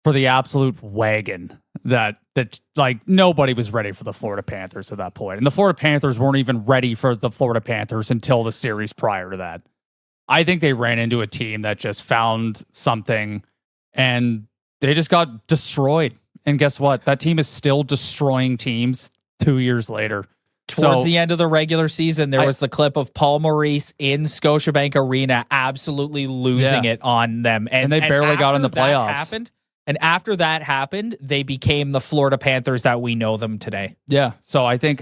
for the absolute wagon that like nobody was ready for the Florida Panthers at that point. And the Florida Panthers weren't even ready for the Florida Panthers until the series prior to that. I think they ran into a team that just found something, and they just got destroyed. And guess what? That team is still destroying teams 2 years later. Towards the end of the regular season, there was the clip of Paul Maurice in Scotiabank Arena absolutely losing it on them. And they barely got in the playoffs. After that happened, they became the Florida Panthers that we know them today. Yeah. So I think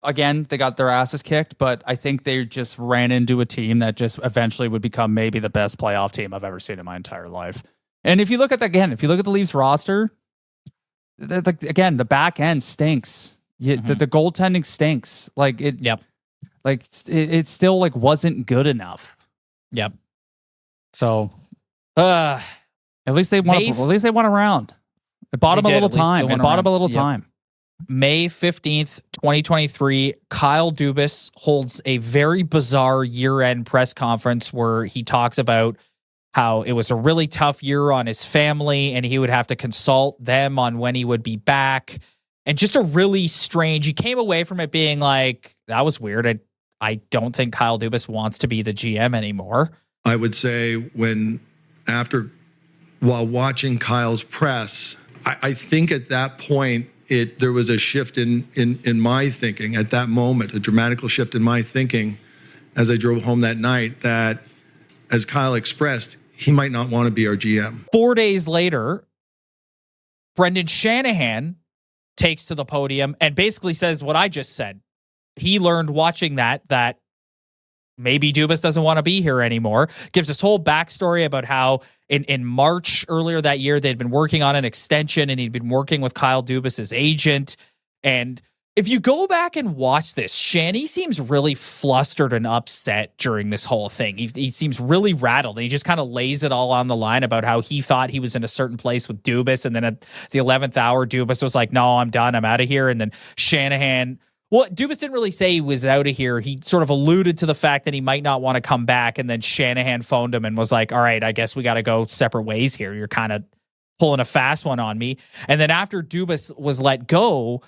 again, they got their asses kicked, but I think they just ran into a team that just eventually would become maybe the best playoff team I've ever seen in my entire life. And if you look at the Leafs roster, again, the back end stinks. The goaltending stinks. Like it. Yep. Like it still like wasn't good enough. Yep. So Uh, At least they won. At least they won a round. It bought them a little time. It bought them a little time. May 15th, 2023, Kyle Dubas holds a very bizarre year-end press conference where he talks about how it was a really tough year on his family and he would have to consult them on when he would be back. And just a really strange, he came away from it being like, that was weird. I don't think Kyle Dubas wants to be the GM anymore. I would say while watching Kyle's press, I think at that point, there was a shift in my thinking at that moment, a dramatical shift in my thinking as I drove home that night that, as Kyle expressed, he might not want to be our GM. 4 days later, Brendan Shanahan takes to the podium and basically says what I just said. He learned watching that maybe Dubas doesn't want to be here anymore. Gives this whole backstory about how in March earlier that year, they'd been working on an extension and he'd been working with Kyle Dubas' agent. And if you go back and watch this, Shanny seems really flustered and upset during this whole thing. He seems really rattled and he just kind of lays it all on the line about how he thought he was in a certain place with Dubas. And then at the 11th hour, Dubas was like, no, I'm done. I'm out of here. And then Shanahan, well, Dubas didn't really say he was out of here. He sort of alluded to the fact that he might not want to come back. And then Shanahan phoned him and was like, all right, I guess we got to go separate ways here. You're kind of pulling a fast one on me. And then after Dubas was let go,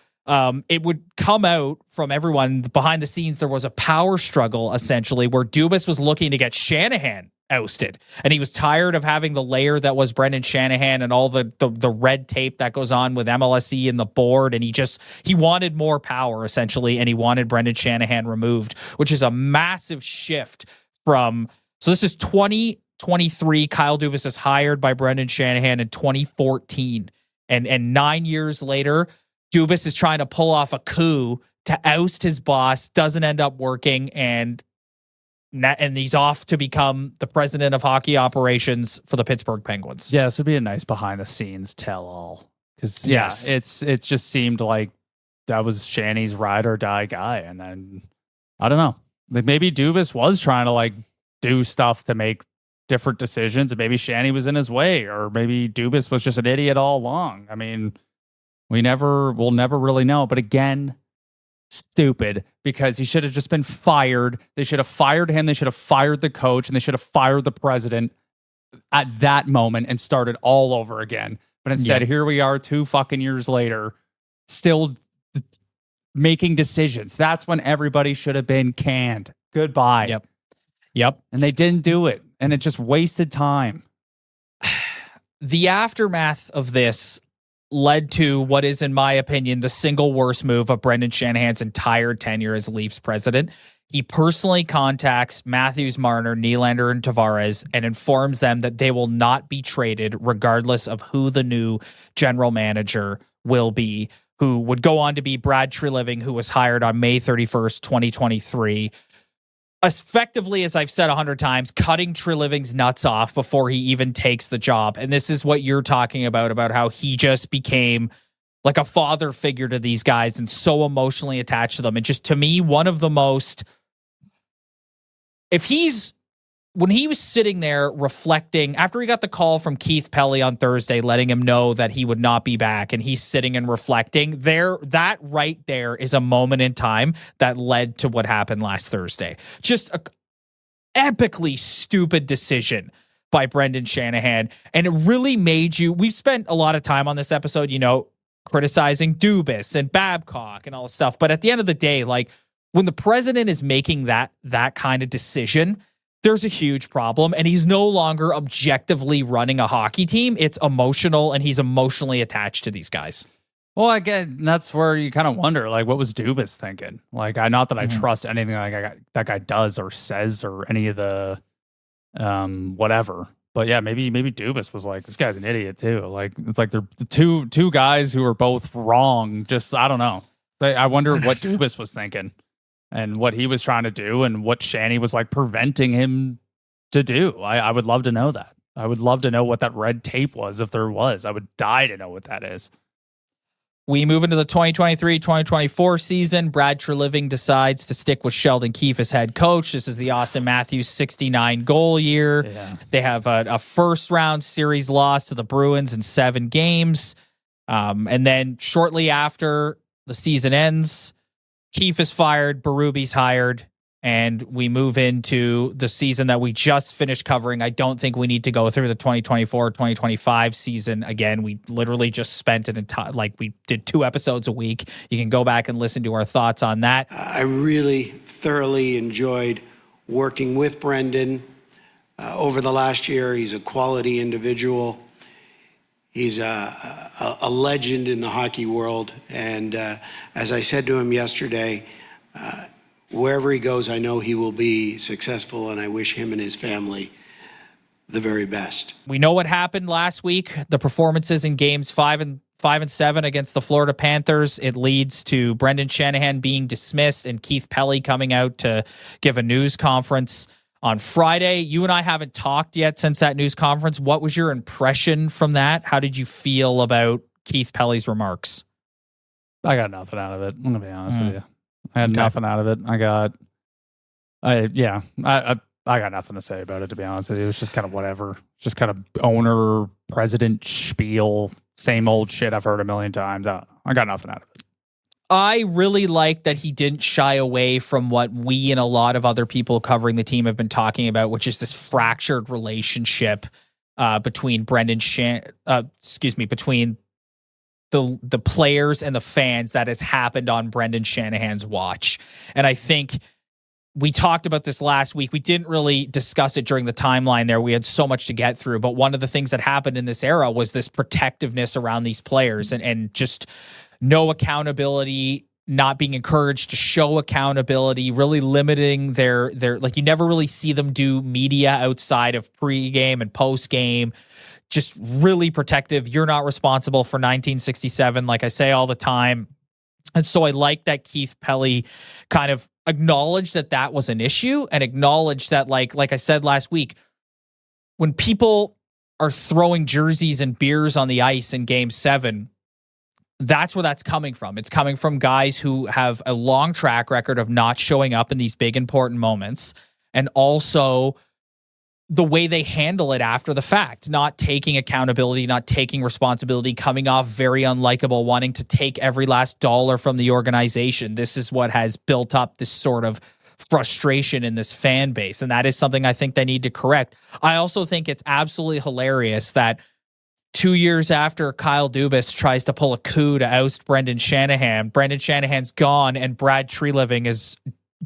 it would come out from everyone behind the scenes. There was a power struggle essentially where Dubas was looking to get Shanahan ousted. And he was tired of having the layer that was Brendan Shanahan and all the red tape that goes on with MLSE and the board. And he wanted more power essentially. And he wanted Brendan Shanahan removed, which is a massive shift from, so this is 2023. Kyle Dubas is hired by Brendan Shanahan in 2014. And 9 years later, Dubas is trying to pull off a coup to oust his boss, doesn't end up working, and he's off to become the president of hockey operations for the Pittsburgh Penguins. Yeah, this would be a nice behind the scenes tell all. Because it just seemed like that was Shanny's ride or die guy. And then I don't know. Like maybe Dubas was trying to like do stuff to make different decisions, and maybe Shanny was in his way, or maybe Dubas was just an idiot all along. I mean, we'll never really know. But again, stupid, because he should have just been fired. They should have fired him. They should have fired the coach, and they should have fired the president at that moment and started all over again. But instead, here we are 2 fucking years later, still making decisions. That's when everybody should have been canned. Goodbye. Yep. And they didn't do it. And it just wasted time. The aftermath of this led to what is, in my opinion, the single worst move of Brendan Shanahan's entire tenure as Leafs president. He personally contacts Matthews, Marner, Nylander, and Tavares and informs them that they will not be traded regardless of who the new general manager will be, who would go on to be Brad Treliving, who was hired on May 31st, 2023. Effectively, as I've said 100 times, cutting Treliving's nuts off before he even takes the job. And this is what you're talking about how he just became like a father figure to these guys and so emotionally attached to them. And just, to me, one of the most, when he was sitting there reflecting, after he got the call from Keith Pelley on Thursday, letting him know that he would not be back, and he's sitting and reflecting that right there is a moment in time that led to what happened last Thursday. Just a epically stupid decision by Brendan Shanahan. And it really made we've spent a lot of time on this episode, criticizing Dubas and Babcock and all this stuff. But at the end of the day, like, when the president is making that kind of decision, there's a huge problem, and he's no longer objectively running a hockey team. It's emotional, and he's emotionally attached to these guys. Well, again, that's where you kind of wonder, like, what was Dubas thinking? Like, not that I trust anything that guy does or says or any of the whatever. But yeah, maybe Dubas was like, this guy's an idiot too. Like, it's like they're the two guys who are both wrong. Just, I don't know. I wonder what Dubas was thinking and what he was trying to do and what Shanny was like preventing him to do. I would love to know that. I would love to know what that red tape was, if there was. I would die to know what that is. We move into the 2023-2024 season. Brad Treliving decides to stick with Sheldon Keefe as head coach. This is the Auston Matthews 69-goal year. Yeah. They have a first-round series loss to the Bruins in 7 games. And then shortly after the season ends, Keefe is fired, Berube's hired, and we move into the season that we just finished covering. I don't think we need to go through the 2024-2025 season again. We literally just spent an entire, we did 2 episodes a week. You can go back and listen to our thoughts on that. I really thoroughly enjoyed working with Brendan over the last year. He's a quality individual. He's a legend in the hockey world. And as I said to him yesterday, wherever he goes, I know he will be successful, and I wish him and his family the very best. We know what happened last week. The performances in games 5 and 7 against the Florida Panthers. It leads to Brendan Shanahan being dismissed and Keith Pelley coming out to give a news conference on Friday. You and I haven't talked yet since that news conference. What was your impression from that? How did you feel about Keith Pelley's remarks? I got nothing out of it. I'm going to be honest with you. I had nothing out of it. I got nothing to say about it, to be honest with you. It was just kind of whatever. Just kind of owner, president spiel, same old shit I've heard a million times. I got nothing out of it. I really like that he didn't shy away from what we and a lot of other people covering the team have been talking about, which is this fractured relationship between between the players and the fans that has happened on Brendan Shanahan's watch. And I think we talked about this last week. We didn't really discuss it during the timeline there. We had so much to get through. But one of the things that happened in this era was this protectiveness around these players and just no accountability, not being encouraged to show accountability, really limiting their you never really see them do media outside of pregame and postgame. Just really protective. You're not responsible for 1967, like I say all the time. And so I like that Keith Pelley kind of acknowledged that was an issue and acknowledged that, like I said last week, when people are throwing jerseys and beers on the ice in Game 7, that's where that's coming from. It's coming from guys who have a long track record of not showing up in these big, important moments, and also the way they handle it after the fact, not taking accountability, not taking responsibility, coming off very unlikable, wanting to take every last dollar from the organization. This is what has built up this sort of frustration in this fan base, and that is something I think they need to correct. I also think it's absolutely hilarious that 2 years after Kyle Dubas tries to pull a coup to oust Brendan Shanahan's gone, and Brad Treliving is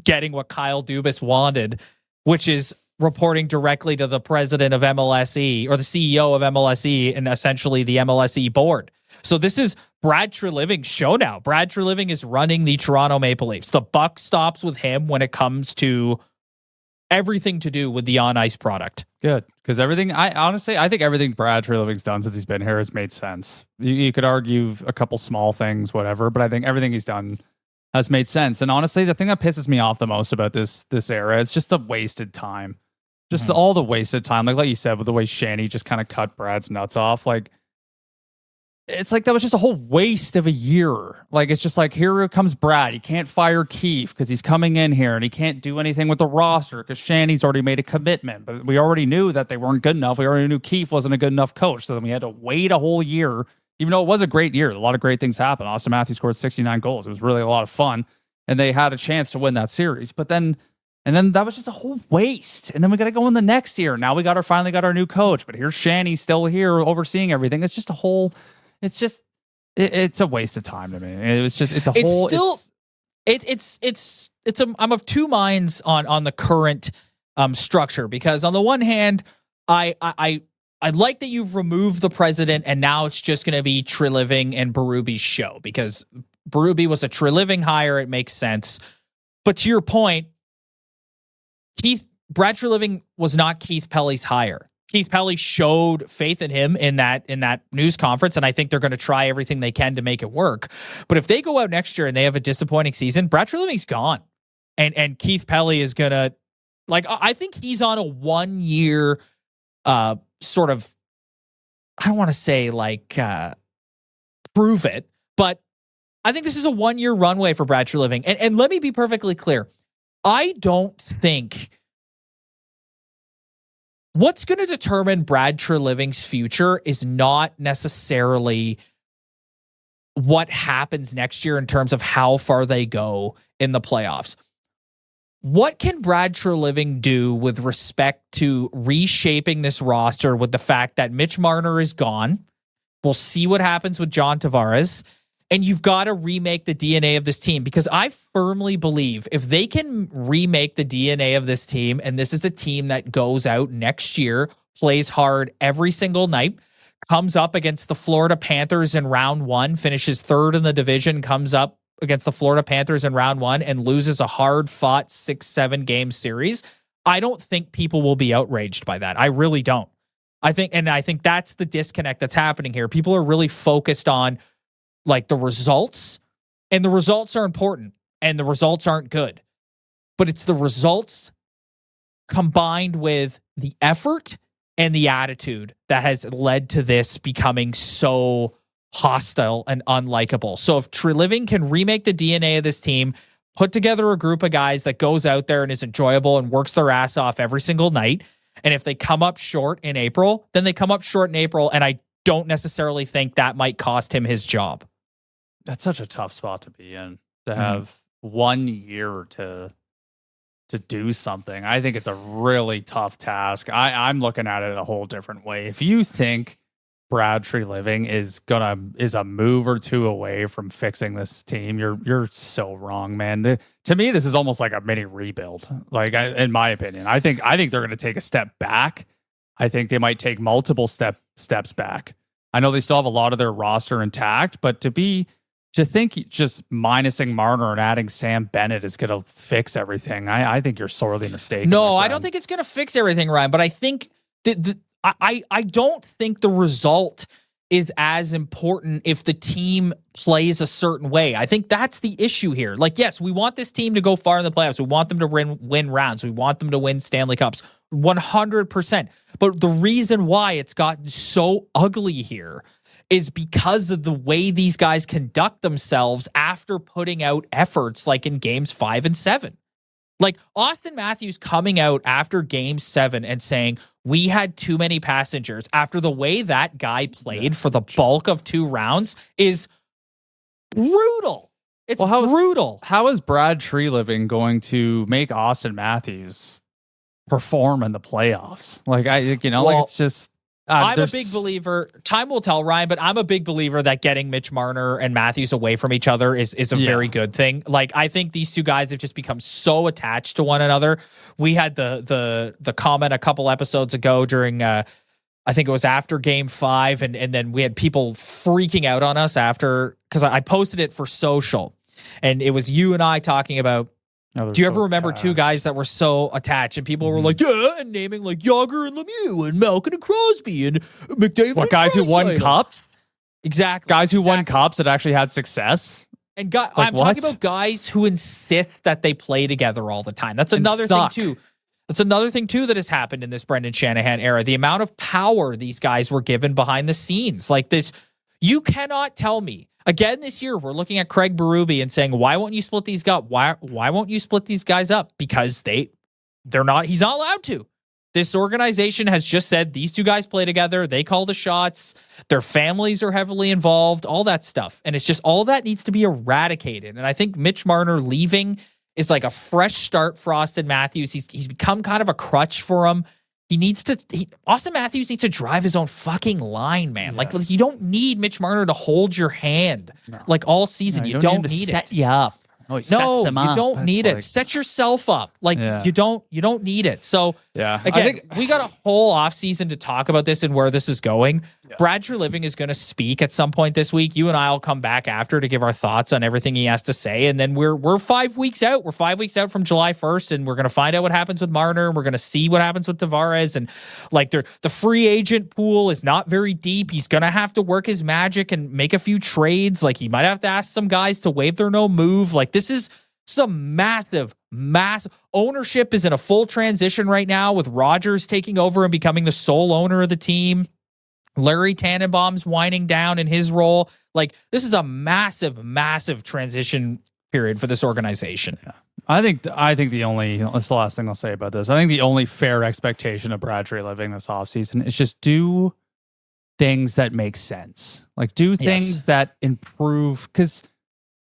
getting what Kyle Dubas wanted, which is reporting directly to the president of MLSE or the CEO of MLSE and essentially the MLSE board. So this is Brad Treliving's show now. Brad Treliving is running the Toronto Maple Leafs. The buck stops with him when it comes to everything to do with the on-ice product. Good, because I think everything Brad Treliving's done since he's been here has made sense. You could argue a couple small things, whatever, but I think everything he's done has made sense. And honestly, the thing that pisses me off the most about this era is just the wasted time. Just all the wasted time. Like you said, with the way Shanny just kind of cut Brad's nuts off. It's like that was just a whole waste of a year. It's just like, here comes Brad. He can't fire Keefe because he's coming in here, and he can't do anything with the roster because Shanny's already made a commitment. But we already knew that they weren't good enough. We already knew Keefe wasn't a good enough coach. So then we had to wait a whole year, even though it was a great year. A lot of great things happened. Auston Matthews scored 69 goals. It was really a lot of fun, and they had a chance to win that series. But then that was just a whole waste. And then we got to go in the next year. Now we finally got our new coach, but here's Shanny still here overseeing everything. It's just it's a waste of time to me. I'm of two minds on the current structure, because on the one hand, I like that you've removed the president and now it's just going to be Treliving and Berube's show, because Berube was a Treliving hire. It makes sense. But to your point, Brad Treliving was not Keith Pelley's hire. Keith Pelley showed faith in him in that news conference, and I think they're going to try everything they can to make it work. But if they go out next year and they have a disappointing season, Brad Treliving's gone, and Keith Pelley is going to, I think he's on a 1 year sort of, I don't want to say prove it, but I think this is a 1-year runway for Brad Treliving. And let me be perfectly clear. I don't think what's going to determine Brad Treliving's future is not necessarily what happens next year in terms of how far they go in the playoffs. What can Brad Treliving do with respect to reshaping this roster with the fact that Mitch Marner is gone? We'll see what happens with John Tavares. And you've got to remake the DNA of this team, because I firmly believe if they can remake the DNA of this team, and this is a team that goes out next year, plays hard every single night, comes up against the Florida Panthers in round 1, finishes 3rd in the division, comes up against the Florida Panthers in round 1 and loses a hard-fought 6-7 game series, I don't think people will be outraged by that. I really don't. I think that's the disconnect that's happening here. People are really focused on like the results, and the results are important, and the results aren't good. But it's the results combined with the effort and the attitude that has led to this becoming so hostile and unlikable. So if Treliving can remake the DNA of this team, put together a group of guys that goes out there and is enjoyable and works their ass off every single night, and if they come up short in April, then they come up short in April, and I don't necessarily think that might cost him his job. That's such a tough spot to be in, to have 1 year to do something. I think it's a really tough task. I'm looking at it a whole different way. If you think Brad Treliving is a move or two away from fixing this team, you're so wrong, man. To me, this is almost like a mini rebuild. Like, in my opinion, I think they're going to take a step back. I think they might take multiple steps back. I know they still have a lot of their roster intact, but to think just minusing Marner and adding Sam Bennett is going to fix everything, I think you're sorely mistaken. No, I don't think it's going to fix everything, Ryan, but I think I don't think the result is as important if the team plays a certain way. I think that's the issue here. Like, yes, we want this team to go far in the playoffs. We want them to win rounds. We want them to win Stanley Cups 100%. But the reason why it's gotten so ugly here is because of the way these guys conduct themselves after putting out efforts like in games 5 and 7. Like Auston Matthews coming out after game 7 and saying, we had too many passengers, after the way that guy played for the bulk of 2 rounds, is brutal. It's brutal. How is Brad Treliving going to make Auston Matthews perform in the playoffs? Like, it's just... I'm a big believer. Time will tell, Ryan, but I'm a big believer that getting Mitch Marner and Matthews away from each other is a very good thing. Like, I think these two guys have just become so attached to one another. We had the comment a couple episodes ago during, I think it was after Game 5, and then we had people freaking out on us after, because I posted it for social, and it was you and I talking about. Do you ever remember two guys that were so attached, and people were like, yeah, and naming like Yager and Lemieux and Malkin and Crosby and McDavid? What, guys who won cups? Exactly. Guys who won cups that actually had success? And I'm talking about guys who insist that they play together all the time. That's another thing too. That's another thing too that has happened in this Brendan Shanahan era. The amount of power these guys were given behind the scenes. Like this, you cannot tell me. Again, this year, we're looking at Craig Berube and saying, why won't you split these guys? Why won't you split these guys up? Because he's not allowed to. This organization has just said these two guys play together. They call the shots. Their families are heavily involved, all that stuff. And it's just all that needs to be eradicated. And I think Mitch Marner leaving is like a fresh start for Auston Matthews. He's become kind of a crutch for him. Auston Matthews needs to drive his own fucking line, man. Yeah. Like, you don't need Mitch Marner to hold your hand like all season. No, you don't need it. Set you up. No, you don't need it. Set yourself up. Like, you don't need it. So again, we got a whole offseason to talk about this and where this is going. Yeah. Brad Treliving is going to speak at some point this week. You and I will come back after to give our thoughts on everything he has to say. And then we're 5 weeks out. We're 5 weeks out from July 1st, and we're going to find out what happens with Marner. We're going to see what happens with Tavares. And like the free agent pool is not very deep. He's going to have to work his magic and make a few trades. Like, he might have to ask some guys to waive their no move. Like, this is some massive ownership is in a full transition right now with Rodgers taking over and becoming the sole owner of the team. Larry Tannenbaum's winding down in his role. Like, this is a massive, massive transition period for this organization. Yeah. I think the only, that's the last thing I'll say about this. I think the only fair expectation of Brad Treliving this offseason is just do things that make sense. Like, do things that improve, because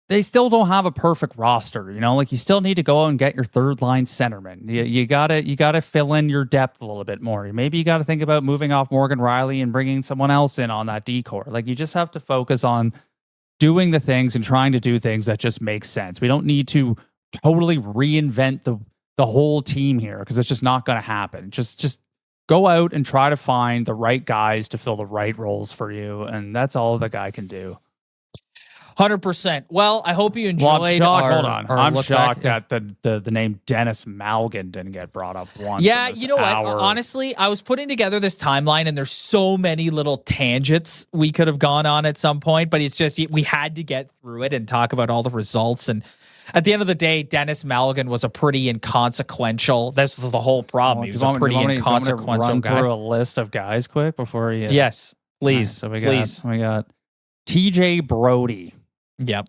they still don't have a perfect roster. You know, like, you still need to go out and get your third line centerman. You gotta fill in your depth a little bit more. Maybe you got to think about moving off Morgan Riley and bringing someone else in on that decor. Like, you just have to focus on doing the things and trying to do things that just make sense. We don't need to totally reinvent the whole team here, because it's just not going to happen. Just go out and try to find the right guys to fill the right roles for you, and that's all the guy can do. 100%. Well, I hope you enjoyed. Well, I'm shocked. Our, Hold on. our I'm look shocked back. that the name Dennis Malgin didn't get brought up once. Yeah, in this you know what? hour. Honestly, I was putting together this timeline, and there's so many little tangents we could have gone on at some point, but it's just we had to get through it and talk about all the results. And at the end of the day, Dennis Malgin was a pretty inconsequential. This was the whole problem. He was a pretty inconsequential run guy. through a list of guys quick before you. Yes, please. Right, so please. we got TJ Brody. Yep.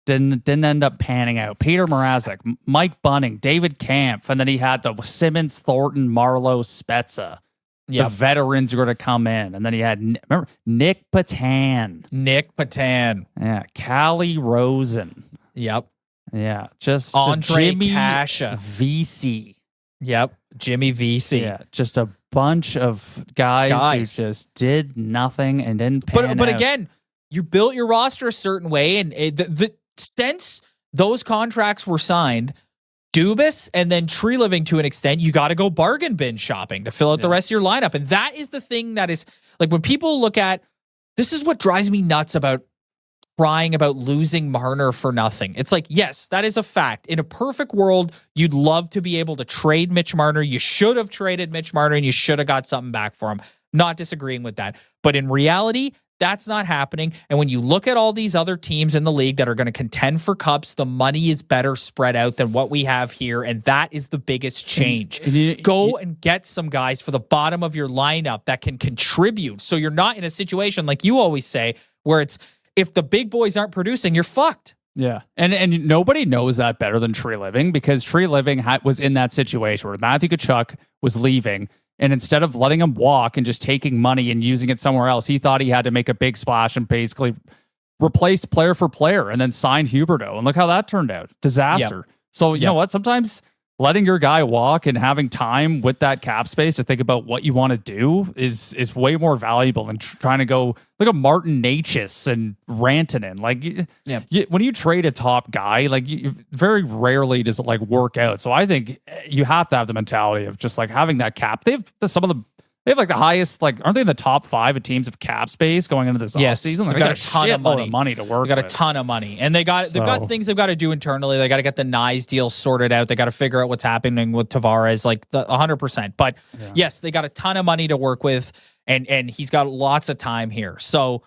Didn't end up panning out. Peter Mrazek, Mike Bunning, David Kampf, and then he had the Simmons, Thornton, Marlowe, Spezza. Yep. The veterans are going to come in, and then he had remember Nick Patan. Yeah, Callie Rosen. Yep. Yeah, just Andre Jimmy Kasha. VC. Yep. Jimmy VC. Yeah, just a bunch of guys who just did nothing and didn't pan But out. again, you built your roster a certain way, and since those contracts were signed, Dubas and then Treliving to an extent, you got to go bargain bin shopping to fill out the rest of your lineup. And that is the thing that is, like, when people look at, this is what drives me nuts about crying about losing Marner for nothing. It's like, yes, that is a fact. In a perfect world, you'd love to be able to trade Mitch Marner. You should have traded Mitch Marner, and you should have got something back for him. Not disagreeing with that. But in reality, that's not happening. And when you look at all these other teams in the league that are going to contend for cups, the money is better spread out than what we have here. And that is the biggest change. Go and get some guys for the bottom of your lineup that can contribute. So you're not in a situation, like you always say, where it's, if the big boys aren't producing, you're fucked. Yeah. And nobody knows that better than Treliving, because Treliving was in that situation where Matthew Tkachuk was leaving. And instead of letting him walk and just taking money and using it somewhere else, he thought he had to make a big splash and basically replace player for player and then sign Huberdeau. And look how that turned out. Disaster. Yep. So you know what? Sometimes letting your guy walk and having time with that cap space to think about what you want to do is way more valuable than trying to go like a Martin Necas and Rantanen. Like, when you trade a top guy, like, very rarely does it like work out. So I think you have to have the mentality of just like having that cap. They have like the highest, like, aren't they in the top 5 of teams of cap space going into this offseason? They've got a ton of money to work. They've got a ton of money, and they've got things they've got to do internally. They got to get the Nyes deal sorted out. They got to figure out what's happening with Tavares, like 100%. But yes, they got a ton of money to work with, and he's got lots of time here. So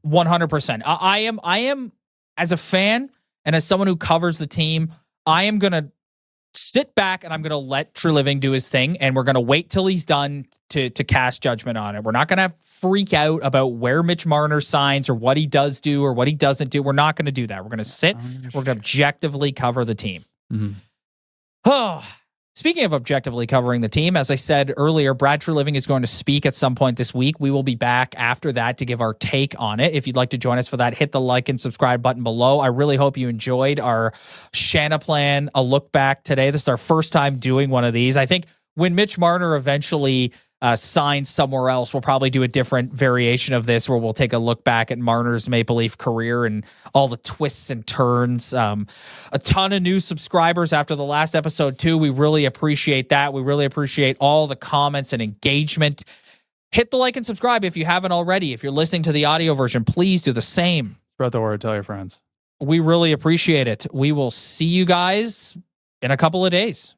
100%. I am as a fan and as someone who covers the team, I am gonna sit back and I'm going to let Treliving do his thing, and we're going to wait till he's done to cast judgment on it. We're not going to freak out about where Mitch Marner signs or what he does do or what he doesn't do. We're not going to do that. We're going to sit. We're going to objectively cover the team. Oh, speaking of objectively covering the team, as I said earlier, Brad Treliving is going to speak at some point this week. We will be back after that to give our take on it. If you'd like to join us for that, hit the like and subscribe button below. I really hope you enjoyed our Shanaplan a look back today. This is our first time doing one of these. I think when Mitch Marner eventually signs somewhere else, we'll probably do a different variation of this where we'll take a look back at Marner's Maple Leaf career and all the twists and turns. A ton of new subscribers after the last episode too. We really appreciate that. We really appreciate all the comments and engagement. Hit the like and subscribe if you haven't already. If you're listening to the audio version, please do the same. Spread the word. Tell your friends. We really appreciate it. We will see you guys in a couple of days.